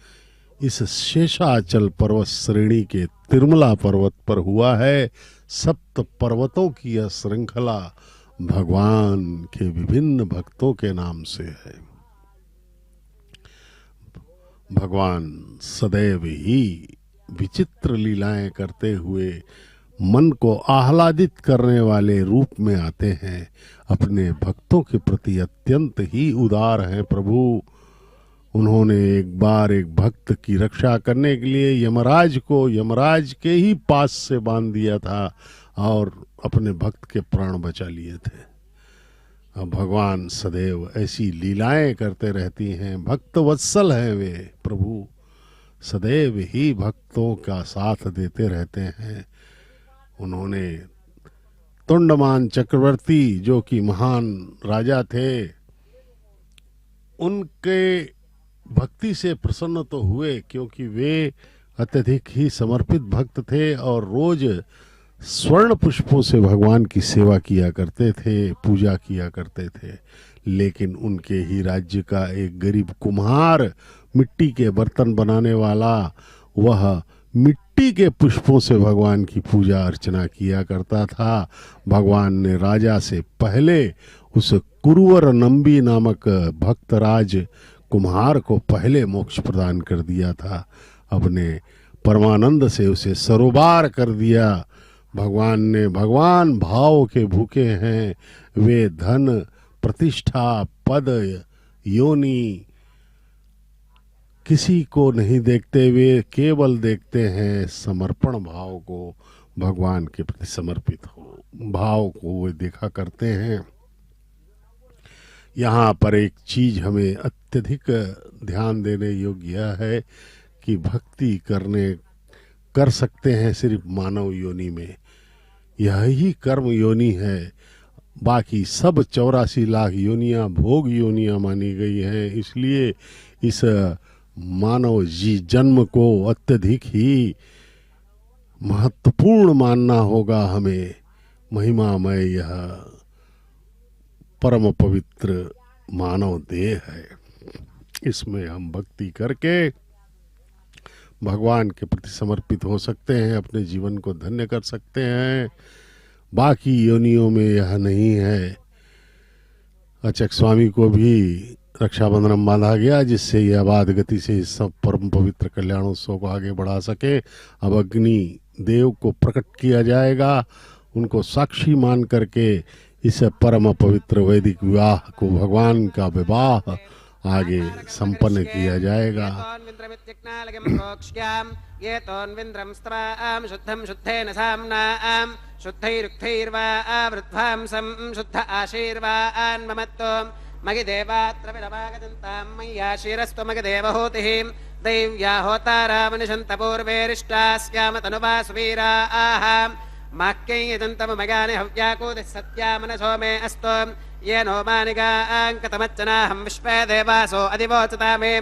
इस शेषाचल पर्वत श्रेणी के तिरुमला पर्वत पर हुआ है। सप्त पर्वतों की यह श्रृंखला भगवान के विभिन्न भक्तों के नाम से है। भगवान सदैव ही विचित्र लीलाएं करते हुए मन को आह्लादित करने वाले रूप में आते हैं। अपने भक्तों के प्रति अत्यंत ही उदार हैं प्रभु। उन्होंने एक बार एक भक्त की रक्षा करने के लिए यमराज को यमराज के ही पास से बांध दिया था और अपने भक्त के प्राण बचा लिए थे। अब भगवान सदैव ऐसी लीलाएं करते रहती हैं। भक्त वत्सल हैं वे प्रभु, सदैव ही भक्तों का साथ देते रहते हैं। उन्होंने तुंडमान चक्रवर्ती जो कि महान राजा थे, उनके भक्ति से प्रसन्न तो हुए क्योंकि वे अत्यधिक ही समर्पित भक्त थे और रोज स्वर्ण पुष्पों से भगवान की सेवा किया करते थे, पूजा किया करते थे। लेकिन उनके ही राज्य का एक गरीब कुम्हार, मिट्टी के बर्तन बनाने वाला, वह मिट्टी के पुष्पों से भगवान की पूजा अर्चना किया करता था। भगवान ने राजा से पहले उस कुरुवर नंबी नामक भक्तराज कुम्हार को पहले मोक्ष प्रदान कर दिया था। अपने परमानंद से उसे सरोबार कर दिया। भगवान भाव के भूखे हैं। वे धन, प्रतिष्ठा, पद, योनि किसी को नहीं देखते, वे केवल देखते हैं समर्पण भाव को, भगवान के प्रति समर्पित हो भाव को वे देखा करते हैं। यहाँ पर एक चीज हमें अत्यधिक ध्यान देने योग्य है कि भक्ति कर सकते हैं सिर्फ मानव योनि में। यह ही कर्म योनि है। बाकी सब 84 लाख योनियां भोग योनियां मानी गई हैं। इसलिए इस मानव जन्म को अत्यधिक ही महत्वपूर्ण मानना होगा हमें। महिमामय यह परम पवित्र मानव देह है। इसमें हम भक्ति करके भगवान के प्रति समर्पित हो सकते हैं, अपने जीवन को धन्य कर सकते हैं। बाकी योनियों में यह नहीं है। अचक स्वामी को भी रक्षाबंधन बांधा गया जिससे यह आबाद गति से इस सब परम पवित्र कल्याणोत्सव को आगे बढ़ा सके। अब अग्नि देव को प्रकट किया जाएगा, उनको साक्षी मान करके इस परम पवित्र वैदिक विवाह को, भगवान का विवाह आगे संपन्न किया जाएगा। ये तोन्विन्द्रं स्त्रां शुद्धं शुद्धेन साम्नां शुद्धैरुक्थैर्वा आवृद्ध्वांसं शुद्ध आशीर्वान् ममत्तो मगिदेवात्र विरवागजन्तां मय्याशीरस्तु मगिदेवहूतिः दैव्या होतारामनिशन्तपूर्वेरिष्टास्याम तनुवा सुवीराः माक्यै यजन्तममगानि हव्याकूतिः सत्या मनसो मे अस्तु येनो मानिगाङ्कतमच्चनाहं विश्वे देवासो अधिवोचता मे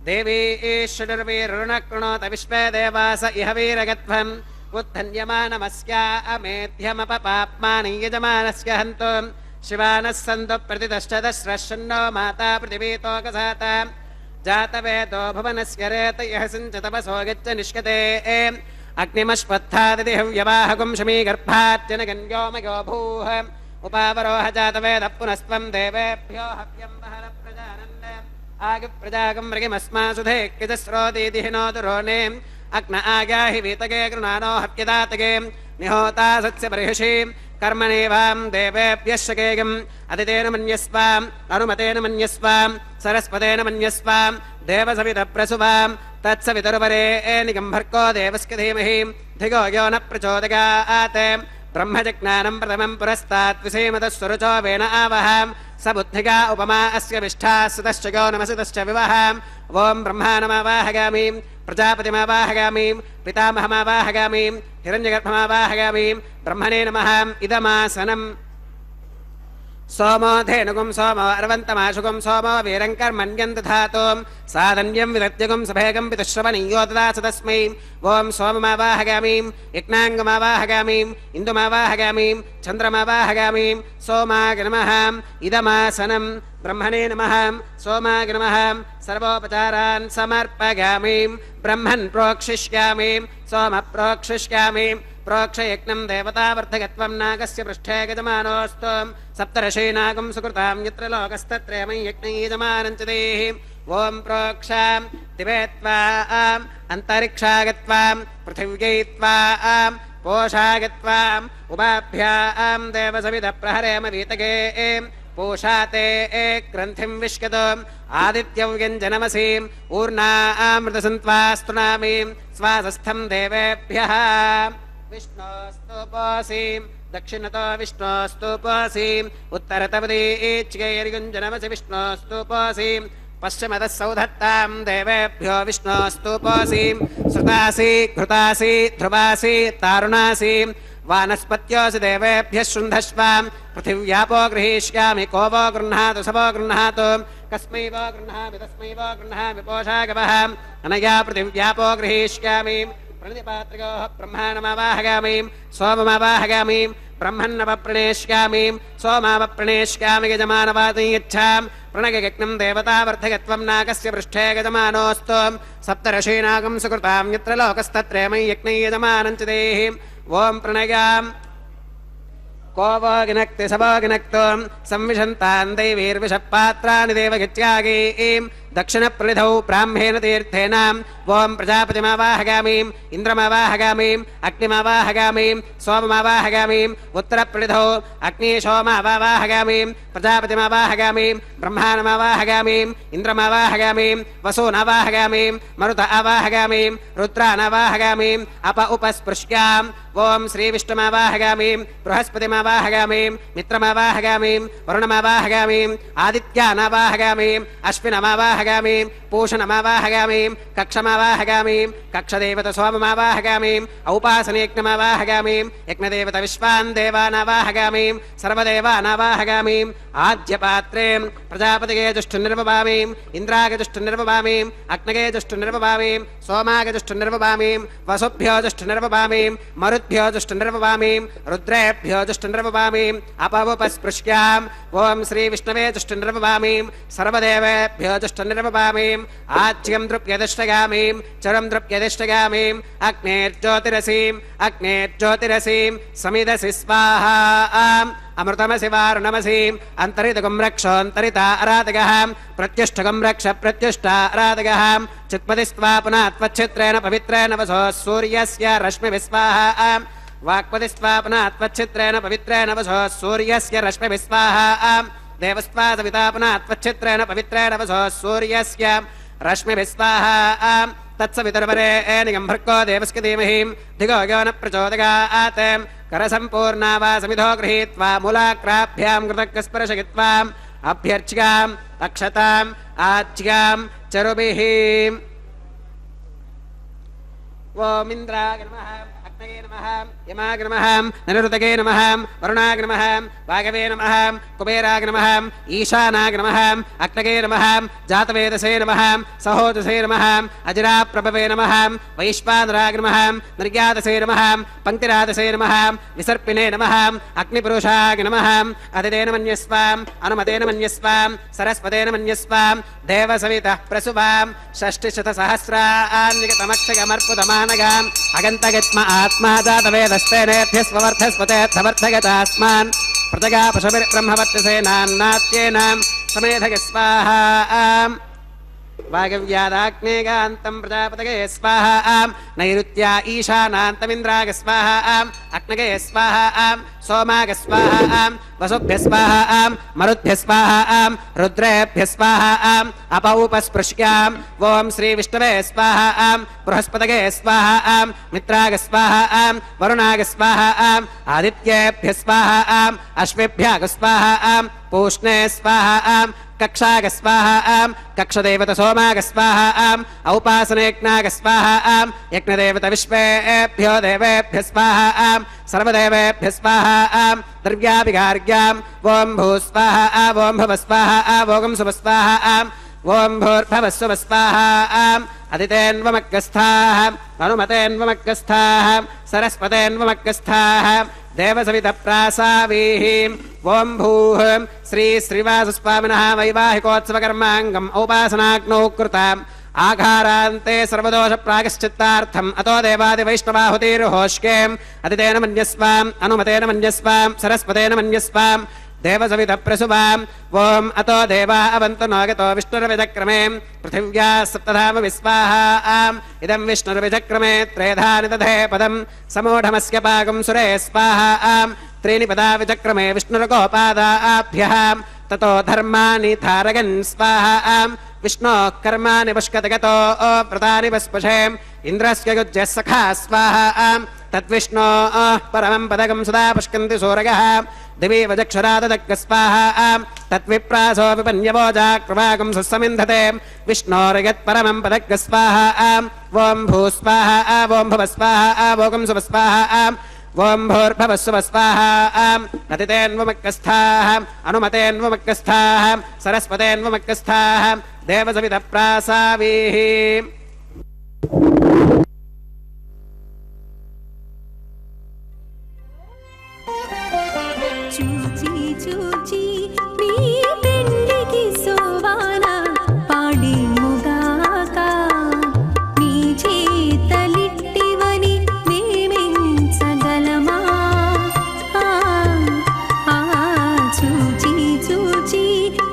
देवी ईश्वरुर्वीरुणकृणोत विश्वे देवास इह वीरगत्वम् उद्धन्यमानमस्या अमेध्यमपपाप्मानि यजमानस्य हन्तु शिवानः सन्तु प्रतिदश्चदश्रश्नो माता पृथिवीतोकसात जातवेदो भुवनस्य रेत यः सिञ्चतपसो गच्छ निष्कते अग्निमश्वत्थादिति हव्यवाहकुं शमीगर्भार्जनगन्योमयो भूः उपावरोह जातवेदः पुनस्त्वं देवेभ्यो हव्यं वहर प्रजानन् आगप्रजागं मृगिमस्मासुधे किजस्रोतीति हिनोदुरोणे अग्न आगाहि वीतगे गृणानो हव्यदातगे निहोता सत्स्य बर्हिषि कर्मणेवां देवेभ्यः शकेयम् अदितेन मन्यस्वाम् अनुमतेन मन्यस्वाम् सरस्वतेन मन्यस्वाम् देवसवितप्रसुवाम् तत्सवितुर्वरेणिगम्भर्को देवस्य धीमहि धियो यो न प्रचोदयात् ब्रह्मजज्ञानं प्रथमं पुरस्तात् विसेमतः सुरुचो वेन आवहाम् स बुद्धिगा उपमा अस्य विष्ठा सुतश्च यो नमसितश्च विवहाम् ॐ ब्रह्माणमावाहगामि प्रजापतिमावाहगामि पितामहमावाहगामि हिरण्यगर्भमावाहगामि ब्रह्मणे नमः इदमासनम् सोमो धेनुगुं सोमो अर्वन्तमाशुगुं सोमो वीरङ्कर्मण्यं दधातुं साधन्यं विदत्यगुं सभेगं पितुश्रवणीयो ददास तस्मै ॐ सोममावाहगामि यज्ञाङ्गमावाहगामि इन्दुमावाहगामि चन्द्रमावाहगामि सोमाय नमः इदमासनं ब्रह्मणे नमः सोमाय नमः सर्वोपचारान् समर्पयामि ब्रह्मन् प्रोक्षिष्यामि सोम प्रोक्षिष्यामि प्रोक्षयज्ञं देवतावर्धकत्वं नागस्य पृष्ठे गजमानोऽस्तु सप्तर्षि नागं सुकृतां यत्र लोकस्तत्रयमं यज्ञं यजमानं च देहि ॐ प्रोक्षां दिवे त्वाम् अन्तरिक्षागत्वां पृथिव्यै त्वाम् पोषागत्वाम् उपाभ्यां देवसविधः प्रहरेम वीतगे पूषाते ग्रन्थिं विश्कतुम् आदित्यव्यञ्जनमसीम् ऊर्णामृतसन्त्वास्तुनामि स्वासस्थं देवेभ्यः विष्णोस्तुपोऽसीम् दक्षिणतो विष्णोस्तुपोऽसीम् उत्तरतपदीच्यैर्युञ्जनमसि विष्णोस्तुपोऽसीम् पश्चिमतः सौधत्तां देवेभ्यो विष्णोस्तुपोऽसीम् श्रुतासि घृतासि ध्रुवासि तारुणासि वानस्पत्योऽसि देवेभ्यः शृन्धस्वाम् पृथिव्यापो गृहीष्यामि को वो गृह्णातु स वो गृह्णातु कस्मै वो गृह्णामि तस्मै वो गृह्णामि पोषागवः अनया पृथिव्यापो गृहीष्यामि प्रणिपात्रिकोः ब्रह्माणमावाहगामि सोममावाहगामि ब्रह्मन्नवप्रणेष्यामि सोमावप्रणेष्यामि यजमानवादं यच्छाम् प्रणगयज्ञं देवतावर्धकत्वं नागस्य पृष्ठे गजमानोऽस्तु सप्तर्षीनागं सुकृतां यत्र लोकस्तत्रयमं यज्ञं यजमानं च देहि ॐ प्रणयाम् को वो गिनक्ति स वो गिनक्तुं संविशन्तान् दैवीर्विषपात्राणि देवगित्यागीम् दक्षिणप्रणिधौ ब्राह्मेण तीर्थेन ॐ प्रजापतिमावाहगामि इन्द्रमावाहगामि अग्निमावाहगामि सोममावाहगामि उत्तरप्रणिधौ अग्निशोमावाहगामि प्रजापतिमावाहगामि ब्रह्माणमावाहगामि इन्द्रमावाहगामि वसूनावाहगामि मरुत आवाहगामि रुद्रानावाहगामि अप उपस्पृश्याम् ॐ श्रीविष्णुमावाहगामि बृहस्पतिमावाहगामि मित्रमावाहगामि वरुणमावाहगामि आदित्यानावाहगामि अश्विनमावाहगामि पूषणमावाहगामि कक्षमावाहगामि कक्षदेवत सोममावाहगामि औपासनेयज्ञमावाहगामि यज्ञदेवत विश्वान् देवानावाहगामि सर्वदेवानावाहगामि आद्यपात्रे प्रजापतिगे जुष्टुर्निर्वपामि इन्द्रागे जुष्टुर्निर्वपामि अग्नगे जुष्टुर्निर्वपामि सोमागे जुष्टुर्निर्वपामि वसुभ्यो जुष्टुर्निर्वपामि मरुद्भ्यो जुष्टुर्निर्वपामि रुद्रेभ्यो जुष्टुर्निर्वपामि अपवपस्पृश्याम् ॐ श्रीविष्णवे जुष्टुर्निर्वपामि सर्वदेवेभ्यो जुष्टुर्निर्वपामि आज्यं द्रुप्यदिष्टगामि चरं द्रुप्यदिष्टगामि अग्नेर्ज्योतिरसीं समिदसि स्वाहा अमृतमसि वारुणमसीम् अन्तरितगं रक्षोऽन्तरिता आराधगः प्रत्युष्टगं रक्ष प्रत्युष्टा आराधगः चित्पदि स्वा पुनः त्वच्छित्रेण पवित्रेण वसो सूर्यस्य रश्मिभिस्वाहा वाक्पदि स्वा पुनः त्वच्छित्रेण पवित्रेण वसो सूर्यस्य रश्मिभिस्वाहा देवस्त्वा सविता पुनः त्वच्छित्रेण पवित्रेण वसो सूर्यस्य रश्मिभिस्वाहा तत्सवितुर्वरेण्यं भर्गो देवस्य धीमहि धियो यो न प्रचोदयात् करसम्पूर्णा वा समिधो गृहीत्वा मूलाग्राभ्यां कृतज्ञस्पर्शयित्वा अभ्यर्च्याम् अक्षताम् आज्यां चरुभिः ॐ इन्द्राय नमः अग्नये नमः यमाय नमः नरुतगे नमः वरुणाय नमः वागवे नमः कुबेराय नमः ईशानाय नमः अग्नये नमः जातवेदसे नमः सहोदसे नमः अजराप्रभवे नमः वैश्वानराय नमः निर्यातसे नमः पङ्क्तिरातसे नमः विसर्पिणे नमः अग्निपुरुषाय नमः अदितेन मन्यस्वाम् अनुमतेन मन्यस्वाम् सरस्वतेन मन्यस्वाम् देवसवितः प्रसुवाम् षष्टिशतसहस्रान्यतमक्षयमर्पुतमानगाम् अगन्तगत्म आत्मा जातवेदस्तेनेभ्यस्ववर्धस्वतेऽर्थवर्धगतास्मान् प्रजगा पशुभिर्ब्रह्मवर्चसेनान्नात्येनां समेधग स्वाहा वागव्यादाग्नेगान्तं प्रजापतये स्वाहा नैऋत्या ईशानान्तमिन्द्राग स्वाहा अग्नगे स्वाहा सोमाग स्वाहा वसुभ्य स्वाहा मरुद्भ्य स्वाहा रुद्रेभ्य स्वाहा अपौपस्पृश्यां ॐ श्री विष्णवे स्वाहा बृहस्पतये स्वाहा मित्राग स्वाहा वरुणाग स्वाहा आदित्येभ्य स्वाहा अश्वेभ्यः स्वाहा पूष्णे स्वाहा कक्षाग स्वाहा कक्षदेवत सोमाग स्वाहा औपासनेज्ञाग स्वाहा यज्ञदेवत विश्वेभ्यो देवेभ्य स्वाहा सर्वदेवेभ्य स्वाहा द्रव्याभिगार्ग्यां ॐ भूस्वाहा ॐ भवस्वाहा ॐ सुवस्वाहा ॐ भूर्भवस्व स्वाहा अदितेन्वमग्गस्थाः अनुमतेन्वमग्गस्थाः सरस्वतेन्वमग्गस्थाः देवसवितप्रासावीः ॐ भूः श्री श्रीवासस्वामिनः वैवाहिकोत्सवकर्माङ्गम् औपासनाग्नौ कृताम् आघारान्ते सर्वदोषप्रायश्चित्तार्थम् अतो देवादिवैष्णवाहुतिर्होष्केम् अदितेन मन्यस्वाम् अनुमतेन मन्यस्वाम् सरस्वतेन मन्यस्वाम् देवसवितप्रसुवाम् ॐ अतो देवा अवन्तु नोगतो विष्णुर्विचक्रमे पृथिव्या सप्तधाम विस्वाहा इदं विष्णुर्विचक्रमे त्रेधानि दधे पदम् समूढमस्य पाकं सुरे स्वाहा त्रीणि पदा विचक्रमे विष्णुर्गोपादाभ्यः ततो धर्माणि थारगन् स्वाहा विष्णोः कर्माणि पुष्कतगतो व्रतानि वस्पशे इन्द्रस्य युज्यः सखा स्वाहा तद्विष्णोः परमं पदकं सदा पुष्कन्ति सूरयः दिवि वजक्षराददग्ग स्वाहा तद्विप्रासो विपन्यवोजाकृवागं सुसमिन्धते विष्णोर्यत्परमं पदग्ग स्वाहा ॐ भूस्वाहा ॐ भवस्वाहा ॐ सुवस्वाहा ॐ भूर्भवस्व स्वाहा अदितेन्वमग्गस्थाः अनुमतेन्वमग्गस्थाः सरस्वतेन्वमग्गस्थाः देवसवितप्रासावीः చూచి చూచి నీ పెండికి సోవాన పాడి ముగాక నీ చేతలిట్టివని మేమెంచగలమా చూచి చూచి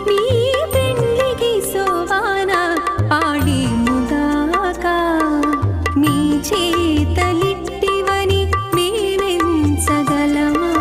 నీ పెండికి సోవాన పాడి ముగాక నీ చేతలిట్టివని మేమెంచగలమా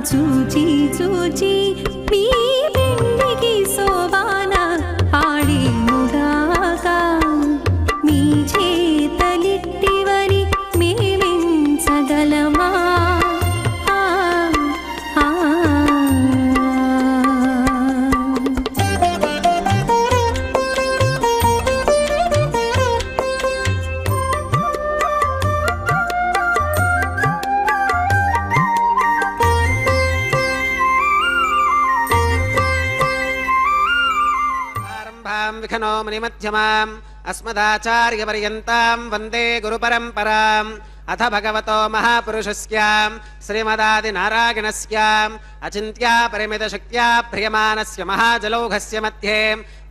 చూచి చూచి మీ పెండికి శోభాన పాడేముగాక మీ చేతలిట్టివని మేమించగలమా ఆ, ఆ. ఆరంభాం విఘ్నో మునిమధ్యమాం అస్మదాచార్యపర్యంతాం వందే గురుపరంపరాం అథ భగవతో మహాపురుషస్యాం శ్రీమదాదినారాయణస్యాం అచింత్యా పరిమితశక్త్యా భ్రియమానస్య మహాజలౌఘస్య మధ్యే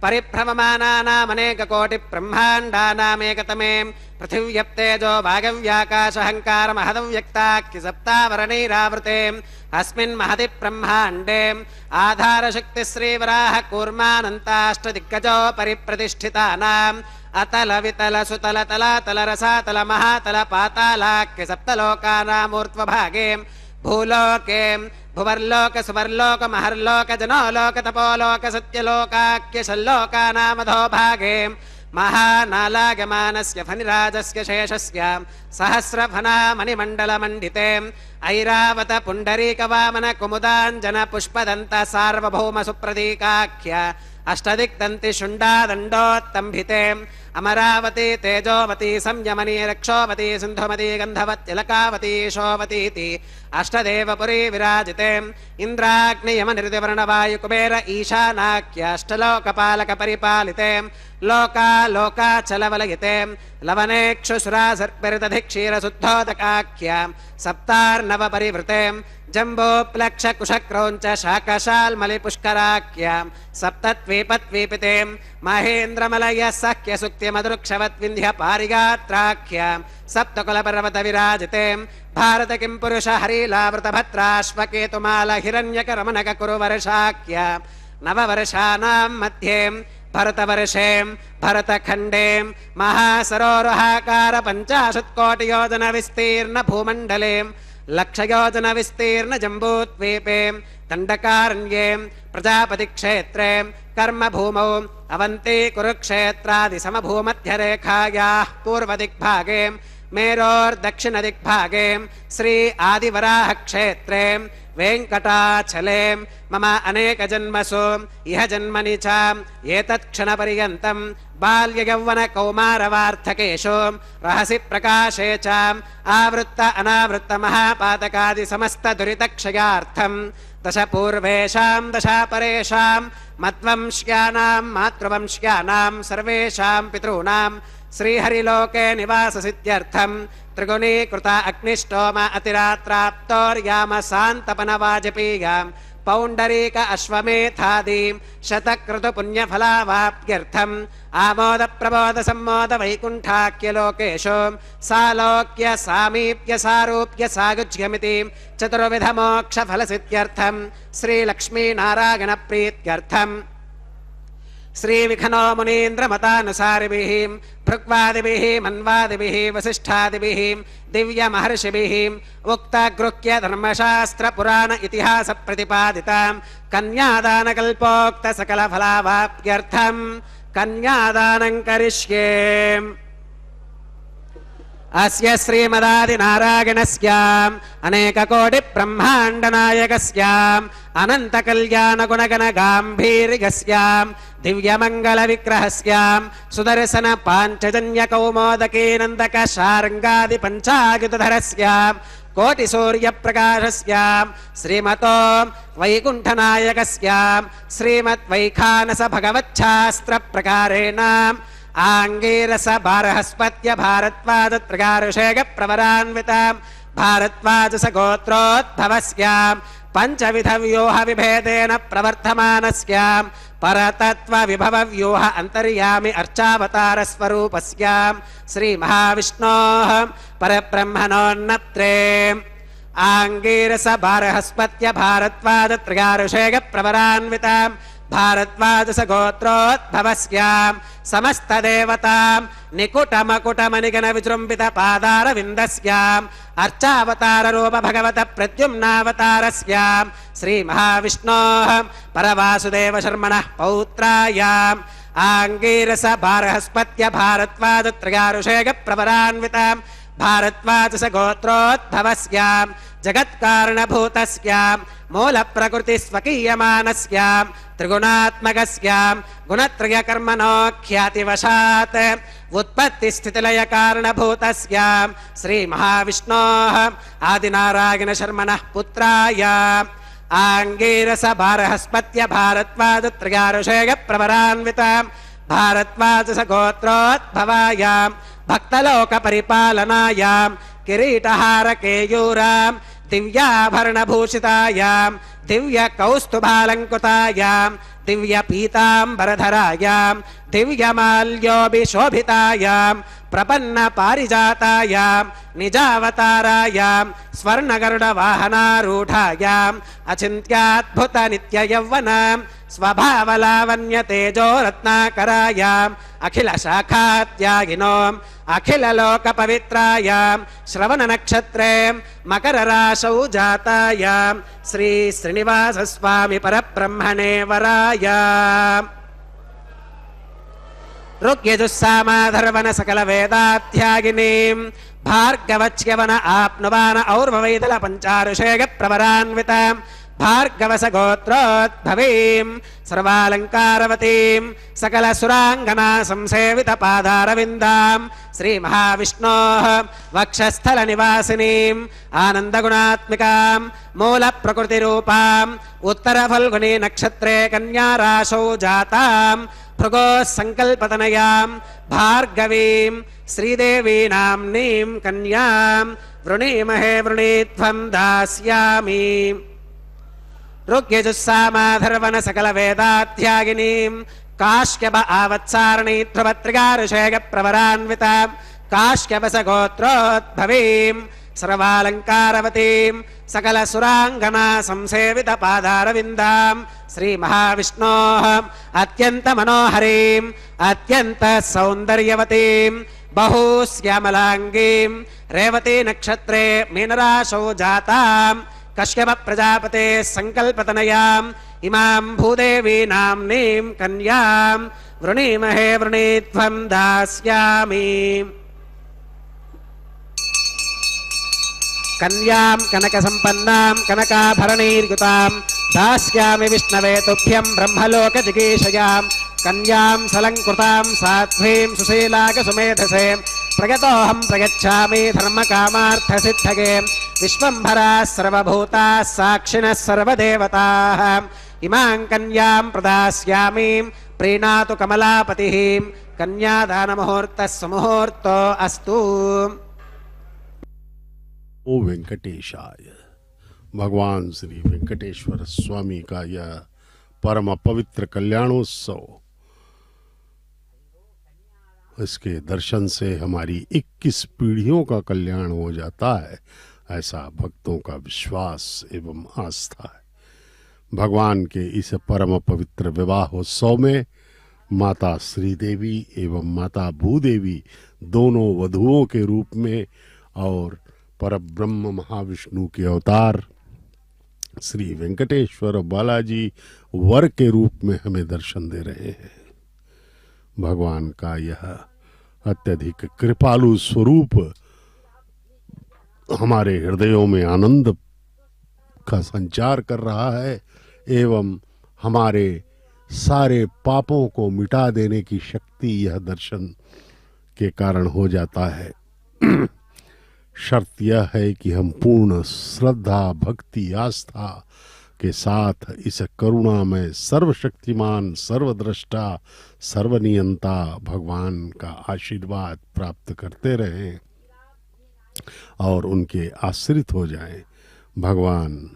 పరిభ్రమమానానామనేకకోటి బ్రహ్మాండానామేకతమే పృథివ్యప్తేజో భాగవ్యాకాశహంకారమహదవ్యక్తాఖ్య సప్తావరణైరావృతే అస్మిన్ మహతి బ్రహ్మాండే ఆధారశక్తి శ్రీవరాహ కూర్మానంతాష్టదిగ్గజో పరిప్రతిష్ఠితానాం అతల వితల సుతల తలాతల రసాతల మహాతల పాతాళాఖ్య సప్తలోకానామూర్ధ్వభాగే భూలోకే భువర్లోక సువర్లోక మహర్లోక జనోలోక తపోలోక సత్యలోకాఖ్య షల్లోకానామధో భాగే మహానాలాగమానస్య ఫణిరాజస్య శేషస్య సహస్రఫణామణిమండలమండితే ఐరావత పుండరీకవామన కుముదాంజన పుష్పదంత సార్వభౌమ సుప్రదీకాఖ్య అష్టదిక్తంతి శుండాదండోత్తంభితే అమరావతి తేజోవతి సంయమని రక్షోవతి సింధుమతి గంధవత్తిలకావతి శోవతీతి అష్టదేవపురీ విరాజితే ఇంద్రాగ్నియమనిర్దివర్ణవాయు కుబేర ఈశానాఖ్య అష్టలోకపాలక పరిపాలితే లోకా లోకాచలవలయితే లవనేక్షుసురాసర్పిరితధిక్షీరశుద్ధోదకాఖ్య సప్తార్ణవ పరివృతే జంబోప్లక్ష కుశక్రౌంచ శాకశాల్మలి పుష్కరాఖ్య సప్తద్వీపద్వీపితే మహేంద్రమలయ సఖ్య సుక్తి మధురుక్షవద్వింధ్య పారిగాత్రాఖ్య సప్తకులపర్వత విరాజితే భారత కిం పురుష హరీలావృత భద్రాశ్వకేతుమాల హిరణ్యక రమణక కురు వర్షాఖ్య నవవర్షానాం మధ్యే భరతవర్షే భరతఖండే మహాసరోరుహాకార 50 కోటి యోజన విస్తీర్ణ భూమండలే లక్షయోజన విస్తీర్ణ జంబూద్వీపే దండకారణ్యే ప్రజాపతి క్షేత్రే కర్మభూమౌ అవంతి కురుక్షేత్రాది సమభూమధ్యరేఖాయాః పూర్వదిగ్భాగే మేరోర్దక్షిణదిగ్భాగే శ్రీ ఆదివరాహ క్షేత్రే వెంకటాచలే మమ అనేక జన్మసు ఇహ జన్మని చ ఏతత్ క్షణపర్యంతం బాల్య యౌవన కౌమారవార్థకేషు రహసి ప్రకాశే చ ఆవృత్త అనావృత్త మహాపాతకాది సమస్త దురితక్షయార్థం దశ పూర్వేషాం దశ పరేషాం మద్వంశ్యానాం మాతృవంశ్యానాం సర్వేషాం పితॄణాం శ్రీహరిలోకే నివాససిద్ధ్యర్థం త్రిగుణీకృత అగ్నిష్టోమ అతిరాత్రాప్తోర్యామ శాంతపన వాజపేయాం పౌండరీక అశ్వమేధాది శతక్రతు పుణ్యఫలావాప్త్యర్థం ఆమోద ప్రబోధ సమ్మోద వైకుంఠాఖ్యలోకేషు సాలోక్య సామీప్య సారూప్య సాయుజ్యమితి చతుర్విధ మోక్ష ఫలసిద్ధ్యర్థం శ్రీలక్ష్మీనారాయణ ప్రీత్యర్థం श्रीविघ्नो मुनीन्द्रमतानुसारिभिः भृग्वादिभिः मन्वादिभिः वसिष्ठादिभिः दिव्यमहर्षिभिः उक्तगृह्य धर्मशास्त्रपुराण इतिहास प्रतिपादितां कन्यादानकल्पोक्त सकलफलावाप्त्यर्थं कन्यादानं करिष्ये। अस्य श्रीमदादिनारायणस्याम् अनेककोटि ब्रह्माण्डनायकस्याम् अनन्तकल्याणगुणगणगाम्भीर्यस्याम् दिव्यमङ्गलविग्रहस्याम् सुदर्शन पाञ्चजन्यकौमोदकी नन्दकशार्ङ्गादि पञ्चायुधरस्याम् कोटिसूर्यप्रकाशस्याम् श्रीमतो वैकुण्ठनायकस्याम् श्रीमद्वैखानस भगवच्छास्त्रप्रकारेण आंगीरस बारहस्पत्य भारद्वाज त्रिगारुषेग प्रवरान्विताम् भारद्वाज सगोत्रोद्भवस्याम् पंचविध व्यूह विभेदेन प्रवर्धमानस्याम् परतत्व विभव व्यूह अंतर्यामि अर्चावतार स्वरूपस्याम् श्री महाविष्णोः परब्रह्मणोन्नत्रे आंगीरस बारहस्पत्य भारद्वाज त्रिगारुषेग प्रवरान्विताम् भारद्वाज गोत्रोद्भवस्याम् समस्तदेवताम् निकुटमकुटमनिगण विजृम्भित पादारविन्दस्याम् अर्चावतार रूप भगवत प्रद्युम्नावतारस्याम् श्री महाविष्णोः परवासुदेव शर्मणः पौत्रायाम् आंगीरस बारहस्पत्य भारद्वाज त्रयारुषेग प्रवरान्विताम् भारद्वाज गोत्रोद्भवस्याम् जगत्कारणभूतस्याम् मूल प्रकृति स्वकीयमानस्याम् त्रिगुणात्मकस्याम् गुणत्रयकर्मणो ख्यातिवशात् उत्पत्ति स्थितिलय कारणभूतस्याम् श्री महाविष्णोः आदिनारायण शर्मणः पुत्रायाम् आंगीरस बारहस्पत्य भारद्वाज त्रयारुषेग प्रवरान्विताम् भारद्वाज गोत्रोद्भवायाम् भक्तलोक परिपालनायाम् किरीटहार केयूराम् दिव्याभरणभूषितायाम् दिव्य कौस्तुभालङ्कृतायाम् दिव्य पीताम्बरधरायाम् दिव्यमाल्योभिशोभितायाम् प्रपन्न पारिजातायाम् निजावतारायाम् स्वर्णगरुडवाहनारूढायाम् अचिन्त्याद्भुत नित्ययौवनाम् स्वभावलावण्य तेजो रत्नाकरायाम् अखिल शाखात्यागिनोम् अखिल लोक पवित्रायाम् श्रवण नक्षत्रे मकर राशौ जातायाम् श्री श्रीनिवास स्वामी परब्रह्मणे वरायाम् ऋग्यजुस्सामाधर्वण सकल वेदाध्यागिनीम् भार्गवच्यवन आप्नुवान और्ववैदल पंचारुषेग प्रवरान्विताम् भार्गवस गोत्रोद्भवीम् सर्वालंकारवतीम् सकल सुरांगना संसेवित पादारविन्दाम् श्री महाविष्णोः वक्षस्थल निवासिनीम् आनंद गुणात्मिकाम् मूल प्रकृति रूपाम् उत्तर फल्गुनी नक्षत्रे कन्या राशौ जाताम् भृगो संकल्पतनयाम् भार्गवीम् श्रीदेवी नाम्नीम् कन्याम् वृणीमहे वृणीत्वम् दास्यामि ऋग्यजुस्सामाधर्वण सकल वेदाध्यागिनीम् काश्यप आवत्सारणी ध्रुवत्रिगारुषेग प्रवरान्विताम् काश्यपस गोत्रोद्भवीम् सर्वालंकारवतीम् सकल सुरांगना संसेवित पादारविन्दाम् श्री महाविष्णोः अत्यंत मनोहरीम् अत्यंत सौंदर्यवतीम् बहुश्यामलांगीम् रेवती नक्षत्रे मीनराशौ जाताम् कश्यप प्रजापते संकल्पतनयाम् इमाम् भूदेवी नाम्नीम् कन्याम् वृणीमहे वृणीत्वम् दास्यामि कन्याम् कनकसम्पन्नाम् कनकाभरणैर्युताम् दास्यामि विष्णवे तुभ्यम् ब्रह्मलोक जिगीषयाम् कन्याम् सलङ्कृताम् साध्वीम् सुशीलाकसुमेधसे प्रगतोऽहम् प्रगच्छामि धर्मकामार्थसिद्धये विश्वम्भराः सर्वभूताः साक्षिणः सर्वदेवताः इमाम् कन्याम् प्रदास्यामि प्रीणातु कमलापतिः कन्यादानमुहूर्तः सुमुहूर्तो अस्तु। ओ वेंकटेशाय। भगवान श्री वेंकटेश्वर स्वामी का यह परम पवित्र कल्याणोत्सव, इसके दर्शन से हमारी 21 पीढ़ियों का कल्याण हो जाता है, ऐसा भक्तों का विश्वास एवं आस्था है। भगवान के इस परम पवित्र विवाहोत्सव में माता श्रीदेवी एवं माता भूदेवी दोनों वधुओं के रूप में और परब्रह्म महाविष्णु के अवतार श्री वेंकटेश्वर बालाजी वर के रूप में हमें दर्शन दे रहे हैं। भगवान का यह अत्यधिक कृपालु स्वरूप हमारे हृदयों में आनंद का संचार कर रहा है एवं हमारे सारे पापों को मिटा देने की शक्ति यह दर्शन के कारण हो जाता है। शर्त यह है कि हम पूर्ण श्रद्धा भक्ति आस्था के साथ इस करुणा में सर्वशक्तिमान सर्वद्रष्टा सर्वनियंता भगवान का आशीर्वाद प्राप्त करते रहें और उनके आश्रित हो जाएं। भगवान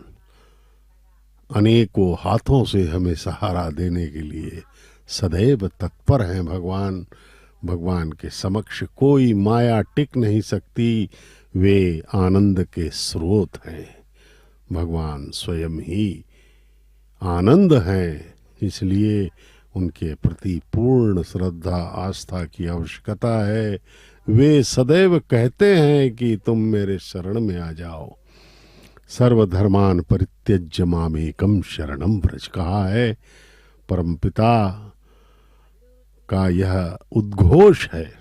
अनेकों हाथों से हमें सहारा देने के लिए सदैव तत्पर हैं। भगवान के समक्ष कोई माया टिक नहीं सकती, वे आनंद के स्रोत हैं। भगवान स्वयं ही आनंद हैं, इसलिए उनके प्रति पूर्ण श्रद्धा आस्था की आवश्यकता है। वे सदैव कहते हैं कि तुम मेरे शरण में आ जाओ। सर्वधर्मान परित्यज्य मामेकम शरणम व्रज कहा है। परमपिता का यह उद्घोष है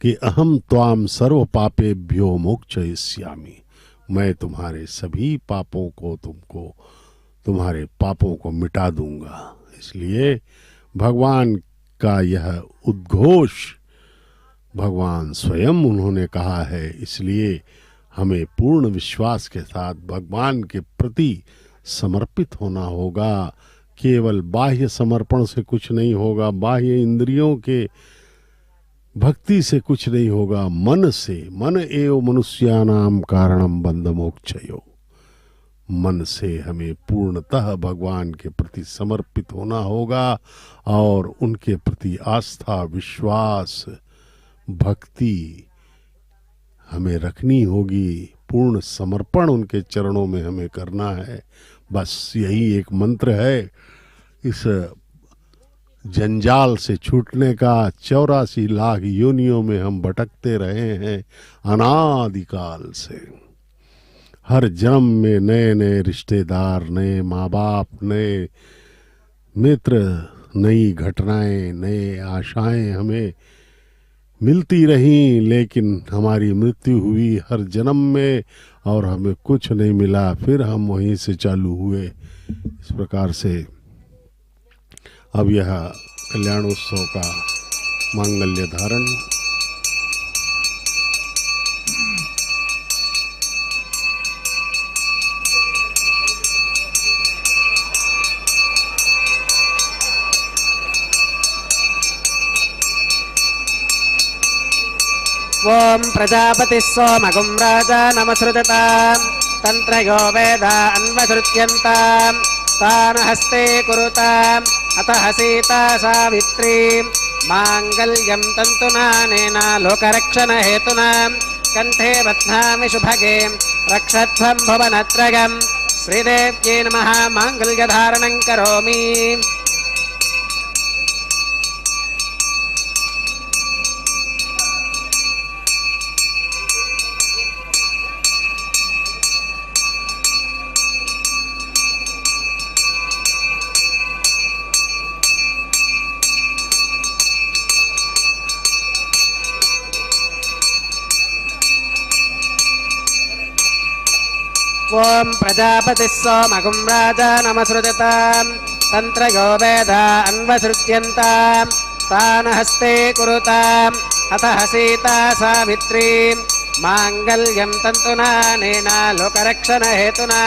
कि अहम त्वाम सर्व पापेभ्यो मोक्षयिष्यामि, मैं तुम्हारे सभी पापों को तुम्हारे पापों को मिटा दूंगा। इसलिए भगवान का यह उद्घोष भगवान स्वयं उन्होंने कहा है। इसलिए हमें पूर्ण विश्वास के साथ भगवान के प्रति समर्पित होना होगा। केवल बाह्य समर्पण से कुछ नहीं होगा, बाह्य इंद्रियों के भक्ति से कुछ नहीं होगा। मन से, मन एव मनुष्यानाम कारणम बंध मोक्षयो, मन से हमें पूर्णतः भगवान के प्रति समर्पित होना होगा और उनके प्रति आस्था, विश्वास, भक्ति हमें रखनी होगी। पूर्ण समर्पण उनके चरणों में हमें करना है। बस यही एक मंत्र है इस जंजाल से छूटने का। 84 लाख योनियों में हम भटकते रहे हैं अनादिकाल से। हर जन्म में नए नए रिश्तेदार, नए माँ बाप, नए मित्र, नई घटनाएं, नए आशाएं हमें मिलती रहीं, लेकिन हमारी मृत्यु हुई हर जन्म में और हमें कुछ नहीं मिला। फिर हम वहीं से चालू हुए। इस प्रकार से अब यह कल्याणोत्सव का मांगल्य धारण ओम प्रजापतिः सोमगुं राजानमसृजताम् तन्त्रयो वेदा अन्वसृत्यन्ताम् तान् हस्ते कुरुताम् अतः सीता सावित्री माङ्गल्यं तन्तुनानेन लोकरक्षणहेतुना कण्ठे बध्नामि शुभगे रक्षध्वं भुवनत्रयम् श्रीदेव्यै नमः। माङ्गल्यधारणं करोमि। ओम प्रजापतिः सोमगुं राजानमसृजताम् तन्त्रयो वेदा अन्वसृत्यन्ताम् तान् हस्ते कुरुताम् अतः सीता सावित्री माङ्गल्यं तन्तुनानेन लोकरक्षणहेतुना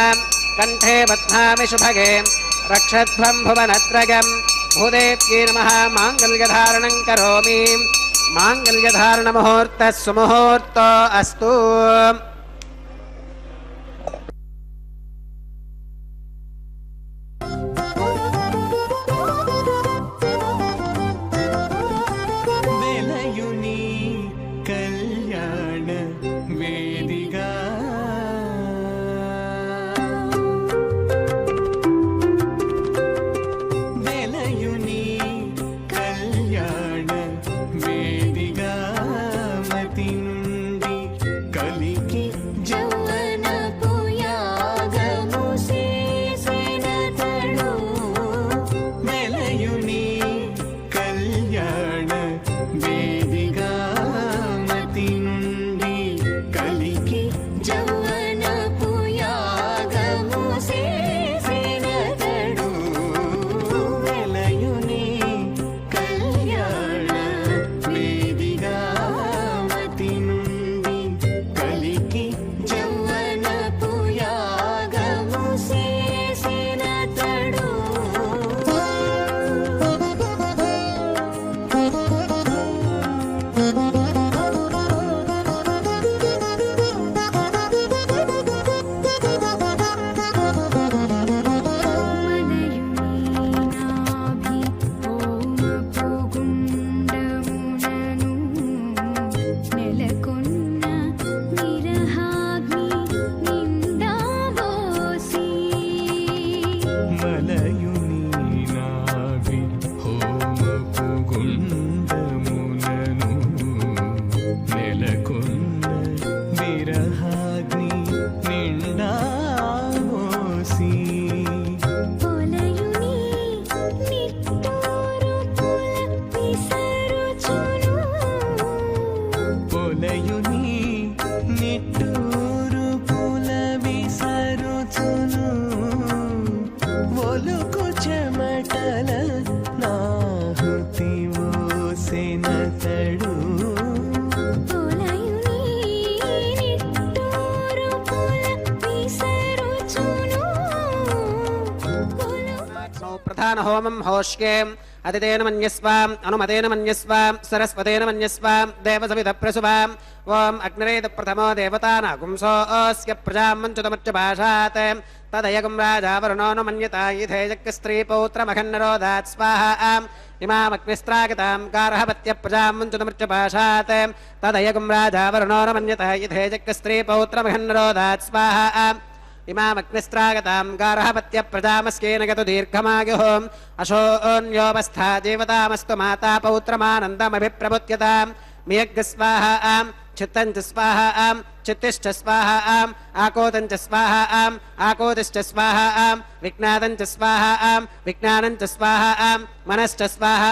कण्ठे बध्नामि शुभगे रक्षध्वं भुवनत्रयम् भूदेव्यै नमः। माङ्गल्यधारणं करोमि। माङ्गल्यधारणमुहूर्तः सुमुहूर्तो अस्तु। మలయుని చెమటల నాహుతివో సెనతడు తోలయుని నిట్టూరు పుల విసరుచును ప్రధాన హోమం హోష్కే అతిథేన మన్యస్వాం అనుమతేన మన్యస్వాం సరస్వతేన మన్యస్వాం దేవసవిధ ప్రసువాం ఓం అగ్నిరేద ప్రథమో దేవతానాగుంసోऽस्य ప్రజాం మంచుతమర్చ భాషాత్ తదయగుం రాజా వరుణో ను మన్యత యిథేజక్ స్త్రీపౌత్రమఘన్నరోదాత్ స్వాహా ఇమామగ్నిస్త్రాగతాం గార్హపత్య ప్రజాం మంచుతమర్చ భాషాత్ తదయగుం రాజా వరుణో ను మన్యత యిథేజక్ స్త్రీపౌత్రమఘన్నరోదాత్ స్వాహా ఇమామగ్నిస్త్రాగతాం గార్హపత్య ప్రజామస్కేన గతు దీర్ఘమాయుః అశోన్యోపస్థా జీవతామస్తు మాతా పౌత్రమానందమభిప్రబుధ్యతాం మియగ్గ స్వాహా చిత్తంచ స్వాహా చిత్తిశ్చ స్వాహా ఆకోతంచ స్వాహా ఆకోతిశ్చ స్వాహా విజ్ఞాతంచ స్వాహా విజ్ఞానంచ స్వాహా మనశ్చ స్వాహా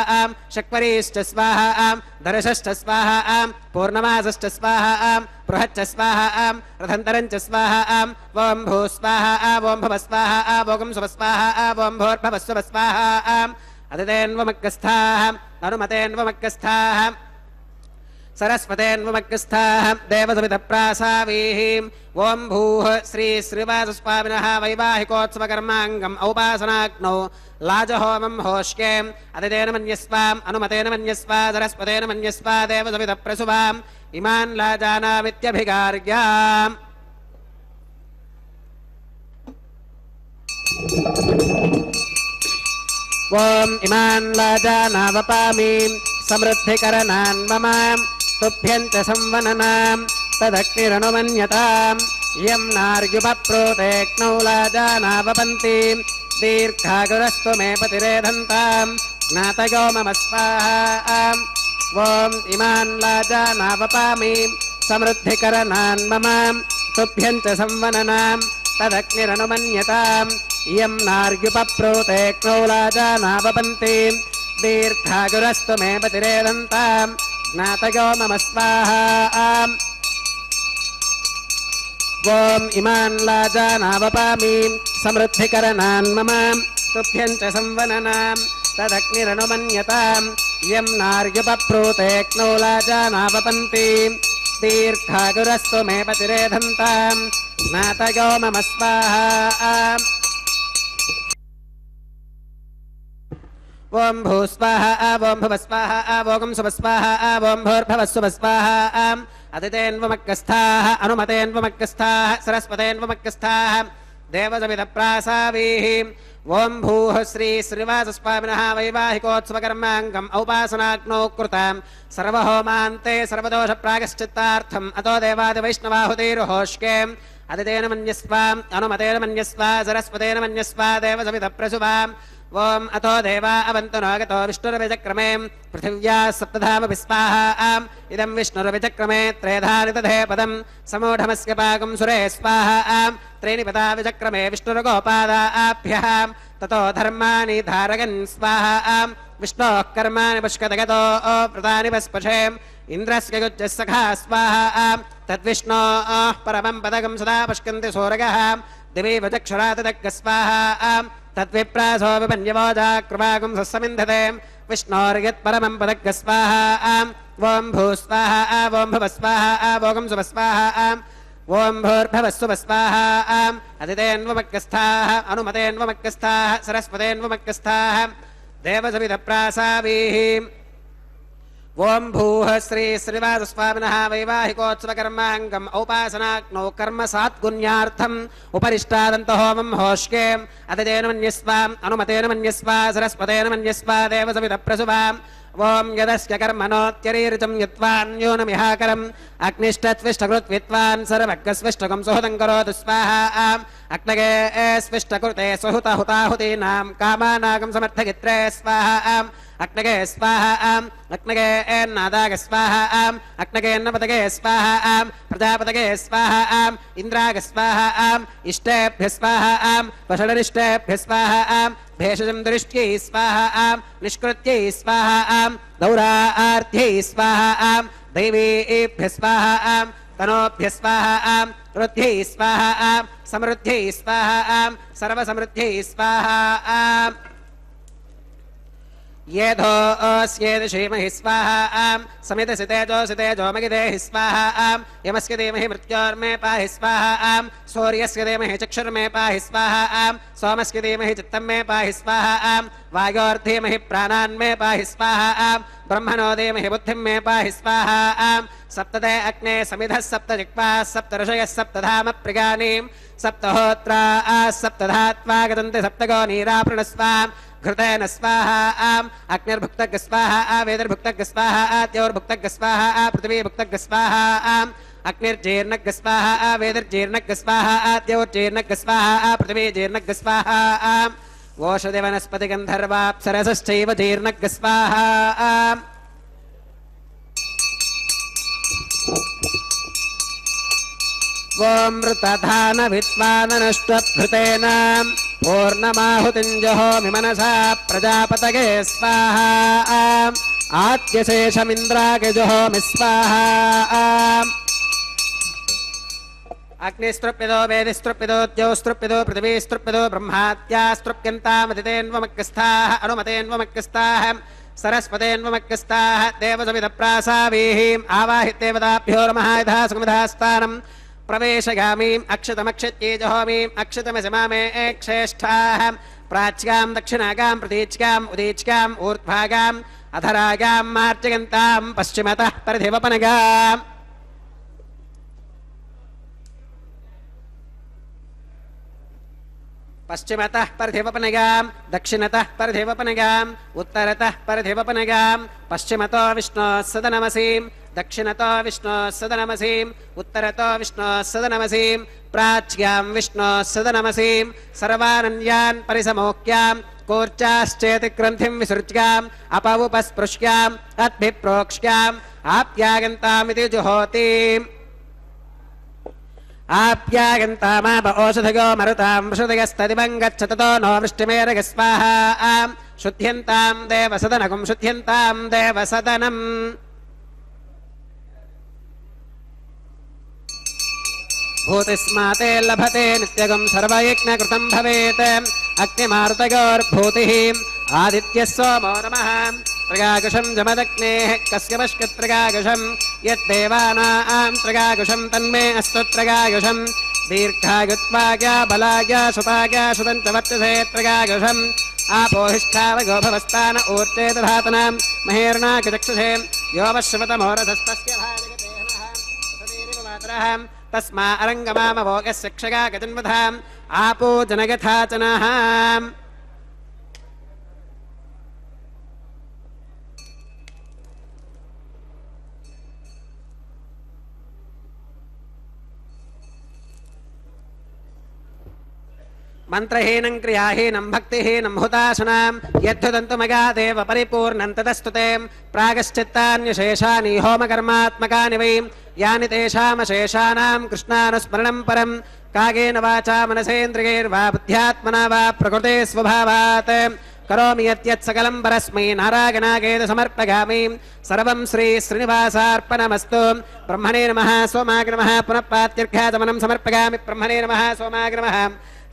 శక్వరీశ్చ స్వాహా దర్శశ్చ స్వాహా పూర్ణమాసశ్చ స్వాహా బృహచ్చ స్వాహా రథంతరంచ స్వాహా ఓం భూ స్వాహా ఓం భవ స్వాహా ఓం శుభ స్వాహా ఓం భోర్భవ శుభ స్వాహా అదితేన్వమగ్గస్థాః అనుమతేన్వమగ్గస్థాః सरस्वतेन्वमग्रस्थाः देवसविधप्रासावीः ओं भूः श्री श्रीवासस्वामिनः वैवाहिकोत्सवकर्माङ्गम् औपासनाग्नौ लाजहोमं होष्के अतिथेन मन्यस्वाम् अनुमतेन मन्यस्वा सरस्वतेन मन्यस्वा देवसविधप्रसुवाम् इमान् लाजानामित्यभिगार्याम् ओम इमान् लाजानावपामि समृद्धिकरणान् मम तुभ्यञ्च संवननाम् तदग्निरनुमन्यताम् यं नार्युपप्रोतेक्नौ लाजानावपन्ति दीर्घागुरस्तु मे पतिरेधन्ताम् ज्ञातयो मम स्वाहा ओम इमान् लाजानावपामि समृद्धिकरणान् मम तुभ्यञ्च संवननाम् तदग्निरनुमन्यताम् इयं नार्युपप्रोतेक्नौ लाजानावपन्ति दीर्घागुरस्तु मे पतिरेदन्ताम् ज्ञातयो मम स्वाहा ओम इमान् लाजानावपामि समृद्धिकरणान् मम तुभ्यञ्च संवननाम् तदग्निरनुमन्यताम् इयं नार्युपप्रोतेक्नौ लाजानावपन्ति दीर्घागुरस्तु मे पतिरेधन्ताम् ज्ञातयो मम स्वाहा ओं भूस्वाहा ओं भुवस्वाहा ओं सुवस्वाहा ओं भूर्भुवस्सुवस्वाहा अतिथेन्वमग्रस्थाः अनुमतेन्वमग्रस्थाः सरस्वतेन्वमग्रस्थाः देवसविधप्रासावीः ओं भूः श्री श्रीवासस्वामिनः वैवाहिकोत्सवकर्माङ्गम् औपासनाग्नौ कृतां सर्वहोमान्ते सर्वदोषप्रायश्चित्तार्थम् अतो देवादिवैष्णवाहुतिर्होष्के अतिथेन मन्यस्वाम् अनुमतेन मन्यस्वा सरस्वतेन मन्यस्वा देवसविधप्रसुवाम् ओम अतो देवा अवन्तु नागतो विष्णुरविचक्रमे पृथिव्या सप्तधामपि स्वाहा इदं विष्णुरविचक्रमे त्रेधानि तथे पदं समूढमस्य पाकं सुरे स्वाहा त्रीणि पदा विचक्रमे विष्णुरगोपादाभ्यः ततो धर्माणि धारयन् स्वाहा विष्णोः कर्माणि पुष्कतगतो व्रतानि पस्पशे इन्द्रस्य युज्यः सखा स्वाहा तद्विष्णोः परमं पदकं सदा पुष्कन्ति सूरगः दिवि वचक्षुरातदग्गः स्वाहा तद्विप्रासो विपन्यवोजाकृपागुं सस्समिन्धते विष्णोर्यत्परमं पदग्गः स्वाहा ओं भूस्वाहा ओं भुवस्वाहा ओं सुवस्वाहा ओं भूर्भुवस्सुवस्वाहा अतिथेन्वमग्रस्थाः अनुमतेन्वमग्रस्थाः सरस्वतेन्वमग्रस्थाः देवसविधप्रासावीः ओं भूः श्री श्रीवासस्वामिनः वैवाहिकोत्सवकर्माङ्गम् औपासनाग्नौ कर्म सात्गुण्यार्थम् उपरिष्टादन्तहोमं होष्के अतिथेन मन्यस्वाम् अनुमतेन मन्यस्वा सरस्वतेन मन्यस्वा देवसविधप्रसुवाम् ओं यदस्य कर्मणोत्यरीर्जं यत्वान्योनमिहाकरम् अग्निष्टत्विष्टकृत्वित्वान् सर्वज्ञस्विष्टकं सुहृदं करोतु स्वाहा अग्नगे स्विष्टकृते सुहुतहुताहुतीनां कामानागं समर्थगित्रे स्वाहा अग्नगे स्वाहा अग्नगे नादाग स्वाहा अग्नगे नपतगे स्वाहा प्रजापतगे स्वाहा इंद्राग स्वाहा इष्टेभ्य स्वाहा वषडरिष्टेभ्य स्वाहा भेषजं दृष्ट्यै स्वाहा निष्कृत्यै स्वाहा दौरार्थ्यै स्वाहा दैवेभ्य स्वाहा तनोभ्य स्वाहा रुद्ध्यै स्वाहा समृद्ध्यै स्वाहा सर्वसमृद्ध्यै स्वाहा येधो अस्येद श्रीमहि स्वाहा समितसितेजो मगिदेहि स्वाहा यमस्य धीमहि मृत्योर्मे पाहि स्वाहा सूर्यस्य धीमहि चक्षुर्मे पाहि स्वाहा सोमस्य धीमहि चित्तं मे पाहि स्वाहा वायोर्धीमहि प्राणान्मे पाहि स्वाहा ब्रह्मणो धीमहि बुद्धिं मे पाहि स्वाहा सप्तते अग्ने समिधः सप्त जिह्वाः सप्त ऋषयः सप्तधाम प्रियाणीं सप्तहोत्रा सप्तधात्वा गतन्ति सप्तगो नीराप्रणस्वा घृतेन स्वाहा अग्निर्भुक्तः स्वाहा वेदिर्भुक्तः स्वाहा द्यौर्भुक्तः स्वाहा पृथिवीभुक्तः स्वाहा अग्निर्जीर्णः स्वाहा वेदिर्जीर्णः स्वाहा द्यौर्जीर्णः स्वाहा पृथिवीजीर्णः स्वाहा ओषधिवनस्पतिगन्धर्वाप्सरसश्चैव जीर्णः स्वाहा ॐ मृतधान विद्वाननष्टभृतेन पूर्णमाहुतिञ्जहोमि मनसा प्रजापतये स्वाहा आद्यशेषमिन्द्रागे जुहोमि स्वाहा अग्निस्तृप्यदो वेदिस्तृप्यदो द्यौस्तृप्यदो पृथिवीस्तृप्यदो ब्रह्माद्यास्तृप्यन्तामतितेन्वमग्रस्ताः अनुमतेन्वमग्रस्ताः सरस्वतेन्वमग्रस्ताः देवसविदप्रासावीहीम् आवाहिदेवताभ्यो नमः यथा सुखमिधास्तानम् प्रवेशगामीम् अक्षतमक्षत्ये जहोमीम् अक्षतमसिमामे क्षेष्ठाः प्राच्याम् दक्षिणागाम् प्रतीच्याम् उदीच्याम् ऊर्ध्वागाम् अधरागाम् मार्जयन्ताम् पश्चिमतः परिधिवपनगाम् पश्चिमतः परिधिवपनगाम् दक्षिणतः परिधिवपनगाम् उत्तरतः परिधिवपनगाम् पश्चिमतो विष्णोः सदनमसीम् दक्षिणतो विष्णोः सदनमसीम् उत्तरतो विष्णोः सदनमसीम् प्राच्याम् विष्णोः सदनमसीम् सर्वानन्यान् परिसमोक्याम् कोर्चाश्चेतिग्रन्थिं विसृज्याम् अपवुपस्पृश्याम् अद्भिप्रोक्ष्याम् आप्यागन्तामिति जुहोतीम् आप्यागन्तामाप ओषधयो मरुतां वृषदयस्तदिवं गच्छततो नो वृष्टिमेरग स्वाहा शुद्ध्यन्तां देवसदनगुं शुद्ध्यन्तां देवसदनम् भूतिस्माते लभते नित्यगुं सर्वयज्ञकृतं भवेत् अग्निमारुतयोर्भूतिः आदित्यः सोमो नमः त्रिगाकुशं जमदग्नेः कस्यपश्कत्रिगाकुशं यद्देवानां त्रिगाकुशं तन्मे अस्तु त्रिगाकुशं दीर्घायुत्वाया बलाया सुताया सुतं च वर्तसे त्रिगाकुशम् आपोहिष्ठावगो भवस्तान ऊर्जे दधातनां महेर्णाकचक्षुषे यो वश्यवतमोरधस्तस्य भाजगतेनः तस्मा अरङ्गमामभोगस्य क्षगा गजन्वधाम् आपो जनगथाचनः मंत्रहीनं क्रियाहीनं भक्तिहीनं हुताशनां यद्धुदन्तुमगादेव परिपूर्णं तदस्तुते प्रागश्चित्तान्यशेषानि होमकर्मात्मकानि वै यानि तेषामशेषाणां कृष्णानुस्मरणं परं कागेन वाचा मनसेन्द्रियैर्वा बुद्ध्यात्मना वा प्रकृते स्वभावात् करोमि यत् सकलं परस्मै नारायणागेद समर्पयामि सर्वं श्री श्रीनिवासार्पणमस्तु ब्रह्मणे नमः सोमाय नमः पुनः प्रात्यर्घ्याचमनं समर्पयामि ब्रह्मणे नमः सोमाय नमः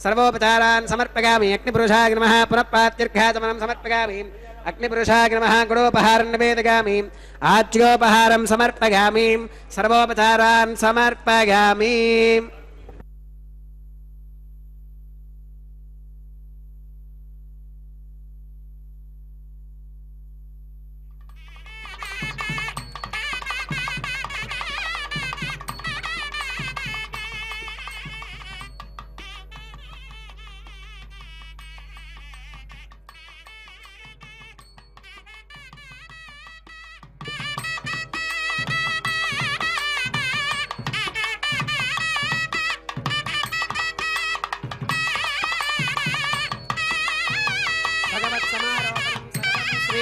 सर्वोपचारान् समर्पयामि अग्निपुरुषाय नमः पुनः प्रात्यर्घ्याचमनं समर्पयामि अग्निपुरुषाय नमः गुणोपहारं निवेदयामि आज्योपहारं समर्पयामि सर्वोपचारान् समर्पयामि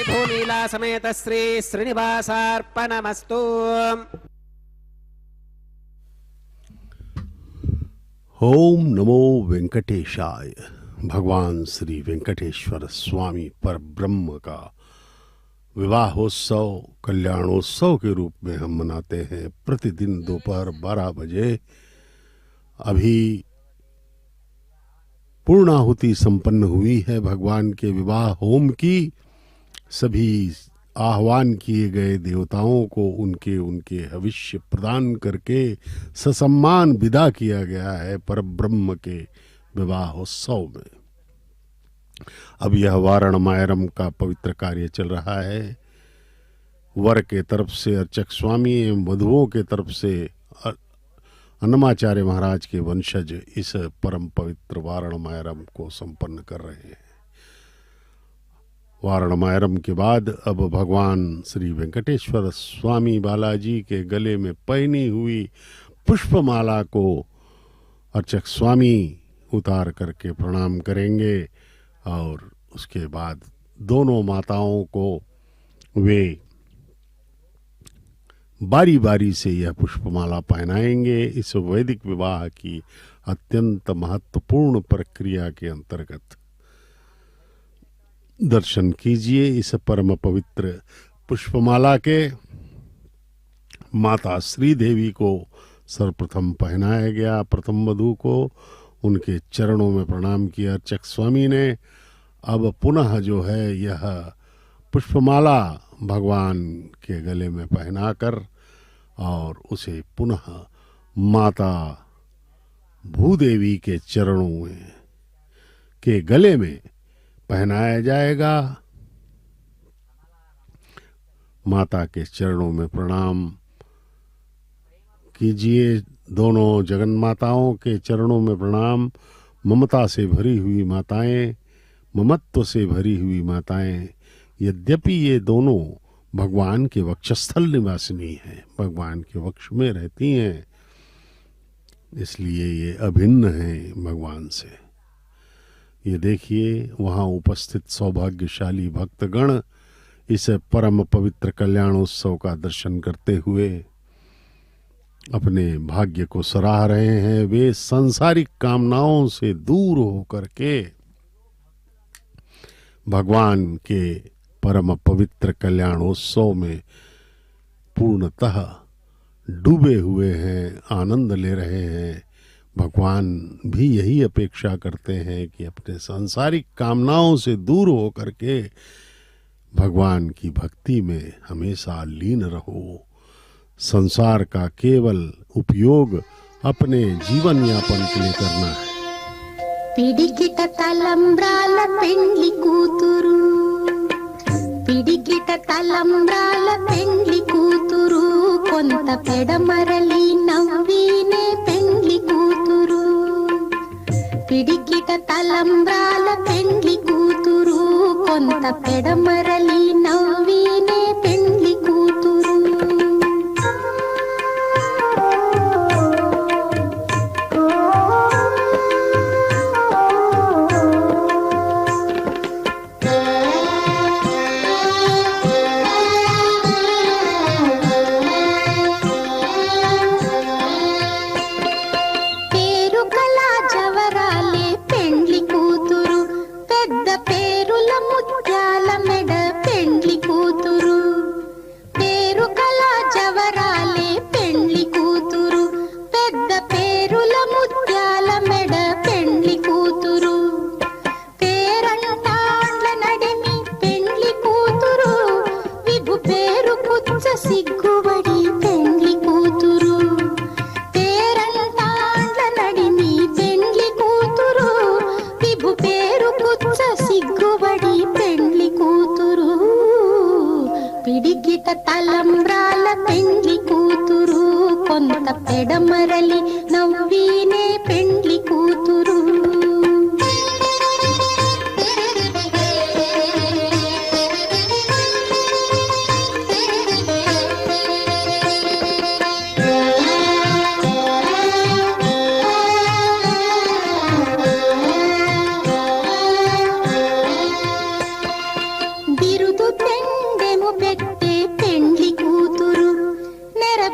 भूनीला समेत श्री श्रीनिवासार्पणमस्तु। ओम नमो वेंकटेशाय। भगवान श्री वेंकटेश्वर स्वामी पर ब्रह्म का विवाहोत्सव कल्याणोत्सव के रूप में हम मनाते हैं। प्रतिदिन दोपहर 12 बजे अभी पूर्णाहुति संपन्न हुई है भगवान के विवाह होम की, सभी आह्वान किए गए देवताओं को उनके उनके हविष्य प्रदान करके ससम्मान विदा किया गया है परब्रह्म के विवाहोत्सव में। अब यह वारण मायरम का पवित्र कार्य चल रहा है। वर के तरफ से अर्चक स्वामी एवं वधुओं के तरफ से अन्नमाचार्य महाराज के वंशज इस परम पवित्र वारण मायरम को संपन्न कर रहे हैं। वारण मायरम के बाद अब भगवान श्री वेंकटेश्वर स्वामी बालाजी के गले में पहनी हुई पुष्पमाला को अर्चक स्वामी उतार करके प्रणाम करेंगे और उसके बाद दोनों माताओं को वे बारी बारी से यह पुष्पमाला पहनाएंगे। इस वैदिक विवाह की अत्यंत महत्वपूर्ण प्रक्रिया के अंतर्गत दर्शन कीजिए। इस परम पवित्र पुष्पमाला के माता श्री देवी को सर्वप्रथम पहनाया गया। प्रथम वधू को उनके चरणों में प्रणाम किया अर्चक स्वामी ने। अब पुनः जो है यह पुष्पमाला भगवान के गले में पहनाकर और उसे पुनः माता भूदेवी के चरणों में के गले में पहनाया जाएगा। माता के चरणों में प्रणाम कीजिए। दोनों जगन्माताओं के चरणों में प्रणाम। ममता से भरी हुई माताएं, ममत्व से भरी हुई माताएं, यद्यपि ये दोनों भगवान के वक्षस्थल निवासिनी हैं, भगवान के वक्ष में रहती हैं, इसलिए ये अभिन्न हैं भगवान से। ये देखिए वहाँ उपस्थित सौभाग्यशाली भक्तगण इस परम पवित्र कल्याणोत्सव का दर्शन करते हुए अपने भाग्य को सराह रहे हैं। वे सांसारिक कामनाओं से दूर होकर के भगवान के परम पवित्र कल्याणोत्सव में पूर्णतः डूबे हुए हैं, आनंद ले रहे हैं। भगवान भी यही अपेक्षा करते हैं कि अपने सांसारिक कामनाओं से दूर होकर के भगवान की भक्ति में हमेशा लीन रहो। संसार का केवल उपयोग अपने जीवन यापन के लिए करना है। పిడికిట తలంబ్రాల పెండ్లి కూతురు పిడికిట తలంబ్రాల పెండ్లి కూతురు కొంత పెడమరలి నవ్వినే పెండ్లి కూతురు పిడికిట తలంబ్రాల పెండ్లి కూతురు కొంత పెడమరలి నవ్వినే పెండ్లి కూతురు సిగ్గుబడి పెండ్లి కూతురు పేరంటాండ్ల నడిమి పెండ్లి కూతురు విభు పేరు పుచ్చ సిగ్గుబడి పెండ్లి కూతురు పిడికిట తలంబ్రాల పెండ్లి కూతురు కొంత పెడమరలి నవ్వినే పెండ్లి కూతురు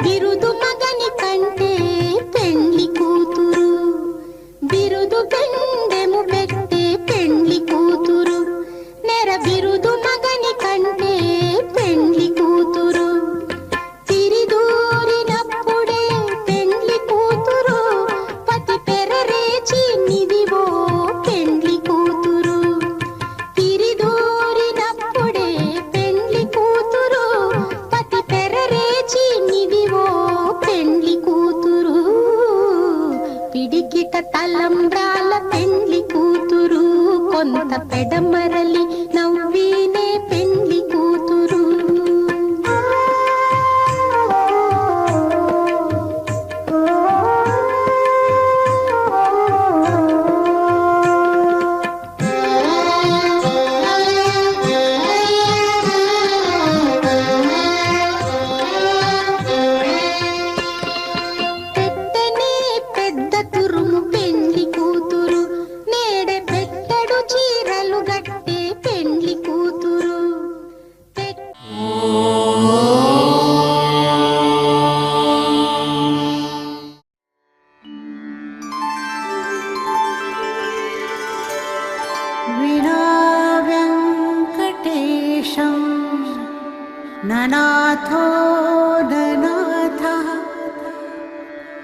బిరుదు మగని కంటే కొంత పెడమరలి నవ్వీనే పెండ్లి కూతురు. పెట్టనే పెద్ద తురుము పెండ్లి కూతురు, నేడే పెట్టడు చీరలు గట్టే పెండ్లి కూతురు. विना वेङ्कटेशं ननाथो ननाथः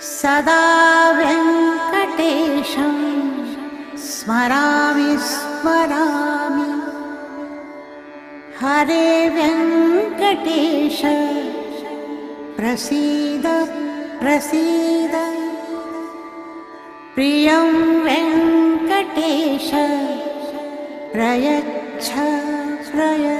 सदा वेङ्कटेशं स्मरामि स्मरामि. हरे वेङ्कटेश प्रसीद प्रसीद. प्रियं वेङ्कटेश प्रयच्छ प्रयच्छ.